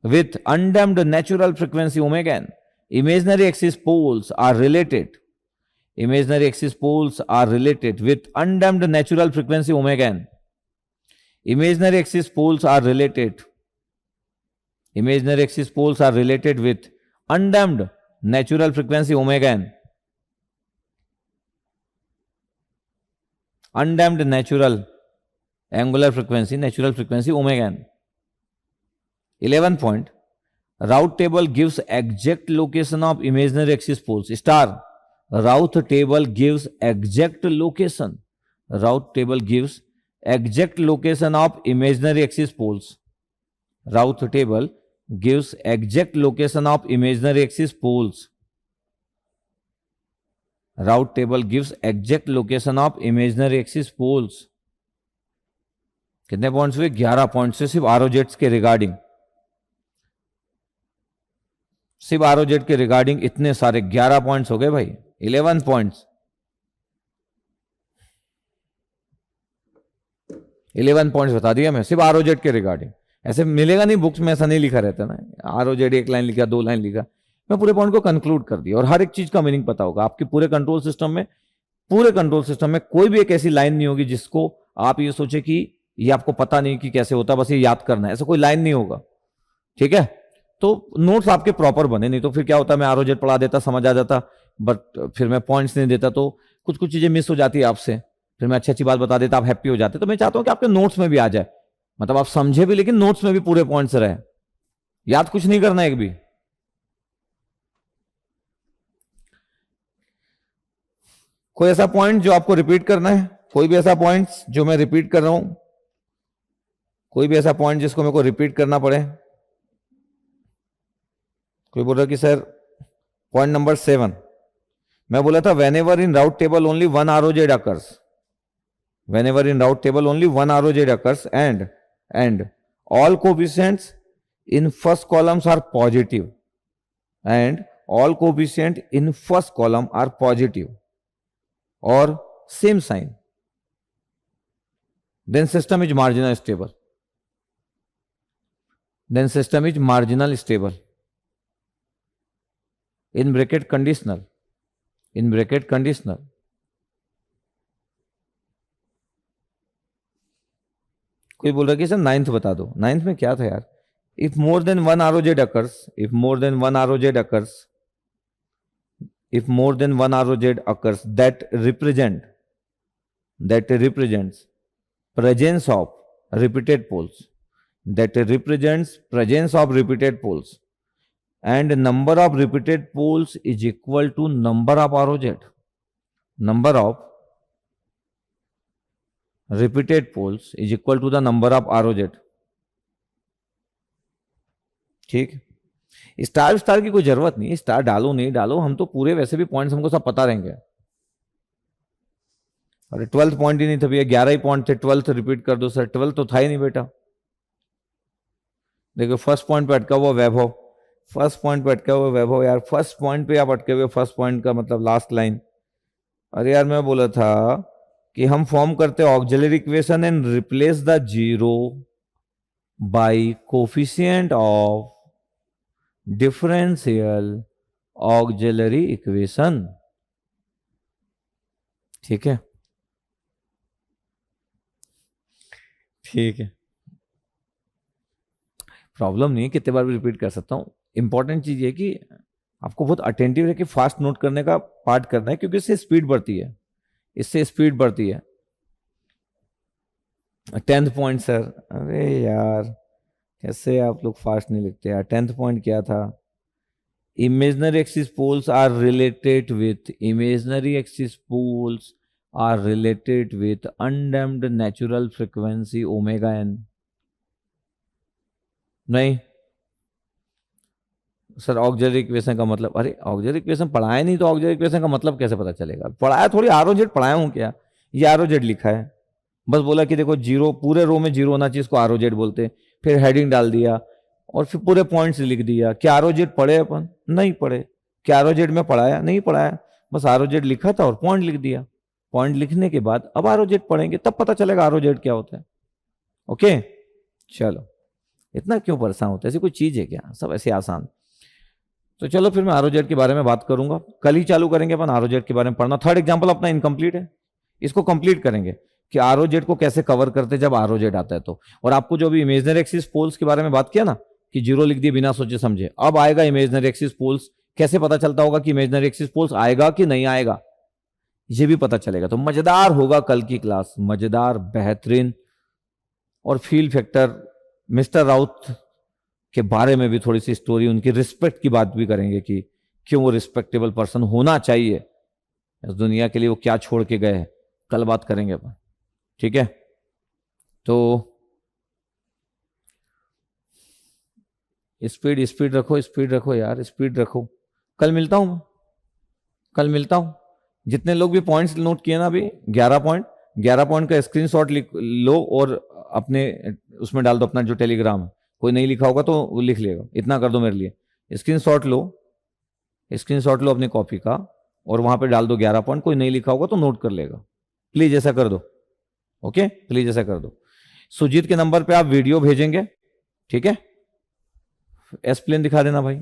with undamped natural frequency omega n. Imaginary axis poles are related with undamped natural frequency omega n. Imaginary axis poles are related with undamped natural frequency omega n. Undamped natural angular frequency, natural frequency omega n. 11th point, route table gives exact location of imaginary axis poles. Star, route table gives exact location. Route table gives exact location of imaginary axis poles. Route table gives exact location of imaginary axis poles. Route table gives exact location of imaginary axis poles. कितने पॉइंट्स हुए? 11 पॉइंट्स से सिर्फ आरओजेट्स के रिगार्डिंग. सिर्फ आरओजेट के रिगार्डिंग इतने सारे 11 पॉइंट्स हो गए भाई. 11 पॉइंट्स 11 पॉइंट्स बता दिया मैं सिर्फ आरओजेट के रिगार्डिंग. ऐसे मिलेगा नहीं बुक्स में, ऐसा नहीं लिखा रहता ना. आरओजेट एक लाइन लिखा, 2 लाइन लिखा. मैं पूरे पॉइंट को कंक्लूड कर दिया और हर एक चीज का मीनिंग पता होगा. आपके पूरे कंट्रोल सिस्टम में कोई भी एक ऐसी लाइन नहीं होगी जिसको आप ये सोचे कि ये आपको पता नहीं कि कैसे होता, बस ये याद करना है. ऐसा कोई लाइन नहीं होगा. ठीक है. तो नोट्स आपके प्रॉपर बने, नहीं तो फिर क्या होता है, मैं आरओजेट पढ़ा देता, समझ आ जाता, बट फिर मैं पॉइंट्स नहीं देता तो कुछ कुछ चीजें मिस हो जाती है आपसे. फिर मैं अच्छी अच्छी बात बता देता, आप हैप्पी हो जाते. तो मैं चाहता हूं कि आपके नोट्स में भी आ जाए, मतलब आप समझे भी लेकिन नोट्स में भी पूरे पॉइंट्स रहे. याद कुछ नहीं करना एक भी. कोई ऐसा पॉइंट जो आपको रिपीट करना है? कोई भी ऐसा पॉइंट जो मैं रिपीट कर रहा हूं? कोई भी ऐसा पॉइंट जिसको मेरे को रिपीट करना पड़े? कोई बोल रहा कि सर पॉइंट नंबर 7 मैं बोला था whenever in route table only one ROZ occurs, whenever in route table only one ROZ occurs and all coefficients in first columns are positive, and all coefficient in first column are positive or same sign, then system is marginal stable. Then system is marginal stable. In bracket conditional, in bracket conditional. कोई बोल रहा है कि सर 9th बता दो. 9th में क्या था यार? If more than one ROZ occurs, if more than one ROZ occurs, if more than one ROZ occurs, that represents presence of repeated poles, that represents presence of repeated poles, and number of repeated poles is equal to number of ROZ. Number of repeated poles is equal to the number of ROZ. ठीक, स्टार की कोई जरूरत नहीं, स्टार डालो नहीं डालो, हम तो पूरे वैसे भी पॉइंट्स हमको सब पता रहेंगे. अरे 12th पॉइंट ही नहीं था भैया, 11 ही पॉइंट थे, 12th रिपीट कर दो सर. 12th तो था ही नहीं बेटा. देखो फर्स्ट पॉइंट पे अटका हुआ वैभव, फर्स्ट पॉइंट पे अटका हुआ वैभव यार, फर्स्ट पॉइंट पे आप अटके हुए, फर्स्ट पॉइंट का मतलब लास्ट लाइन. अरे यार मैं बोला था कि हम फॉर्म करते auxiliary equation and replace the zero by coefficient of differential auxiliary equation. ठीक है, ठीक है, प्रॉब्लम नहीं है, कितने बार भी रिपीट कर सकता हूं. इंपॉर्टेंट चीज ये कि आपको बहुत अटेंटिव रह के फास्ट नोट करने का पार्ट करना है, क्योंकि इससे स्पीड बढ़ती है, इससे स्पीड बढ़ती है. 10th पॉइंट सर, अरे यार कैसे आप लोग फास्ट नहीं लिखते यार. 10th पॉइंट क्या था? Imaginary axis poles are related with, imaginary axis poles are related with undamped natural frequency omega N. नहीं सर, ऑक्सिलरी इक्वेशन का मतलब, अरे ऑक्सिलरी इक्वेशन पढ़ाया नहीं तो ऑक्सिलरी इक्वेशन का मतलब कैसे पता चलेगा? पढ़ाया थोड़ी, ROZ पढ़ाया हूं क्या? ये ROZ लिखा है, बस बोला कि देखो जीरो, पूरे रो में जीरो होना चाहिए, इसको ROZ बोलते हैं. फिर हेडिंग डाल दिया और फिर पूरे पॉइंट्स लिख दिया. क्या ROZ पढ़े अपन? नहीं पढ़े. क्या ROZ में पढ़ाया? नहीं पढ़ाया. बस ROZ लिखा था और पॉइंट लिख दिया. पॉइंट लिखने के बाद अब ROZ पढ़ेंगे, तब पता चलेगा ROZ क्या होता है. ओके चलो, इतना क्यों परेशान होता है? ऐसी कोई चीज है क्या? सब ऐसे आसान. तो चलो फिर मैं ROZ के बारे में बात करूंगा, कल ही चालू करेंगे अपन ROZ के बारे में पढ़ना. थर्ड एग्जांपल अपना इनकम्प्लीट है, इसको कंप्लीट करेंगे कि ROZ को कैसे कवर करते जब ROZ आता है तो. और आपको जो भी इमेजिनरी एक्सिस पोल्स के बारे में बात किया ना कि जीरो लिख दिए बिना सोचे समझे, अब आएगा इमेजिनरी एक्सिस पोल्स. कैसे पता चलता होगा कि इमेजिनरी एक्सिस पोल्स आएगा कि नहीं आएगा, ये भी पता चलेगा. तो मजेदार होगा कल की क्लास, मजेदार, बेहतरीन. और फील फैक्टर, मिस्टर राउत के बारे में भी थोड़ी सी स्टोरी, उनकी रिस्पेक्ट की बात भी करेंगे कि क्यों वो रिस्पेक्टेबल पर्सन होना चाहिए इस दुनिया के लिए, वो क्या छोड़ के गए हैं, कल बात करेंगे अपन. ठीक है, तो स्पीड रखो यार, स्पीड रखो. कल मिलता हूं, कल मिलता हूं. जितने लोग भी पॉइंट्स नोट किए ना अभी, 11 पॉइंट का स्क्रीनशॉट लो और अपने उसमें डाल दो, अपना जो टेलीग्राम है. कोई नहीं लिखा होगा तो वो लिख लेगा. इतना कर दो मेरे लिए, स्क्रीनशॉट लो अपनी कॉपी का और वहां पे डाल दो 11 पॉइंट. कोई नहीं लिखा होगा तो नोट कर लेगा. प्लीज ऐसा कर दो. ओके, प्लीज ऐसा कर दो. सुजीत के नंबर पे आप वीडियो भेजेंगे, ठीक है? एसप्लेन दिखा देना भाई,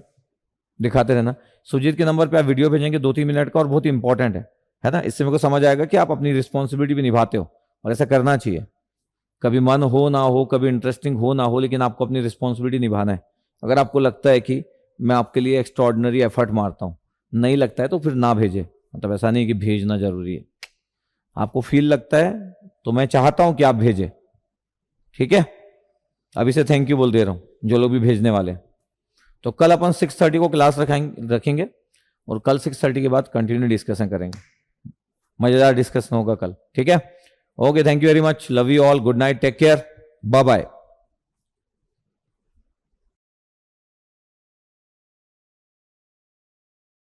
दिखाते रहना. सुजीत के नंबर पे आप वीडियो भेजेंगे 2-3 मिनट का, और बहुत इंपॉर्टेंट है ना. इससे मेरे को समझ आएगा कि आप अपनी रिस्पॉन्सिबिलिटी भी निभाते हो, और ऐसा करना चाहिए. कभी मन हो ना हो, कभी इंटरेस्टिंग हो ना हो, लेकिन आपको अपनी रिस्पॉन्सिबिलिटी निभाना है. अगर आपको लगता है कि मैं आपके लिए एक्स्ट्रॉर्डिनरी एफर्ट मारता हूं, नहीं लगता है तो फिर ना भेजे. मतलब ऐसा नहीं कि भेजना जरूरी है. आपको फील लगता है तो मैं चाहता हूं कि आप भेजें. ठीक है, अभी से थैंक यू बोल दे रहा हूं जो लोग भी भेजने वाले. तो कल अपन 6:30 को क्लास रखेंगे और कल 6:30 के बाद कंटिन्यू डिस्कशन करेंगे. मजेदार डिस्कशन होगा कल. ठीक है, okay, thank you very much, love you all, good night, take care, bye bye.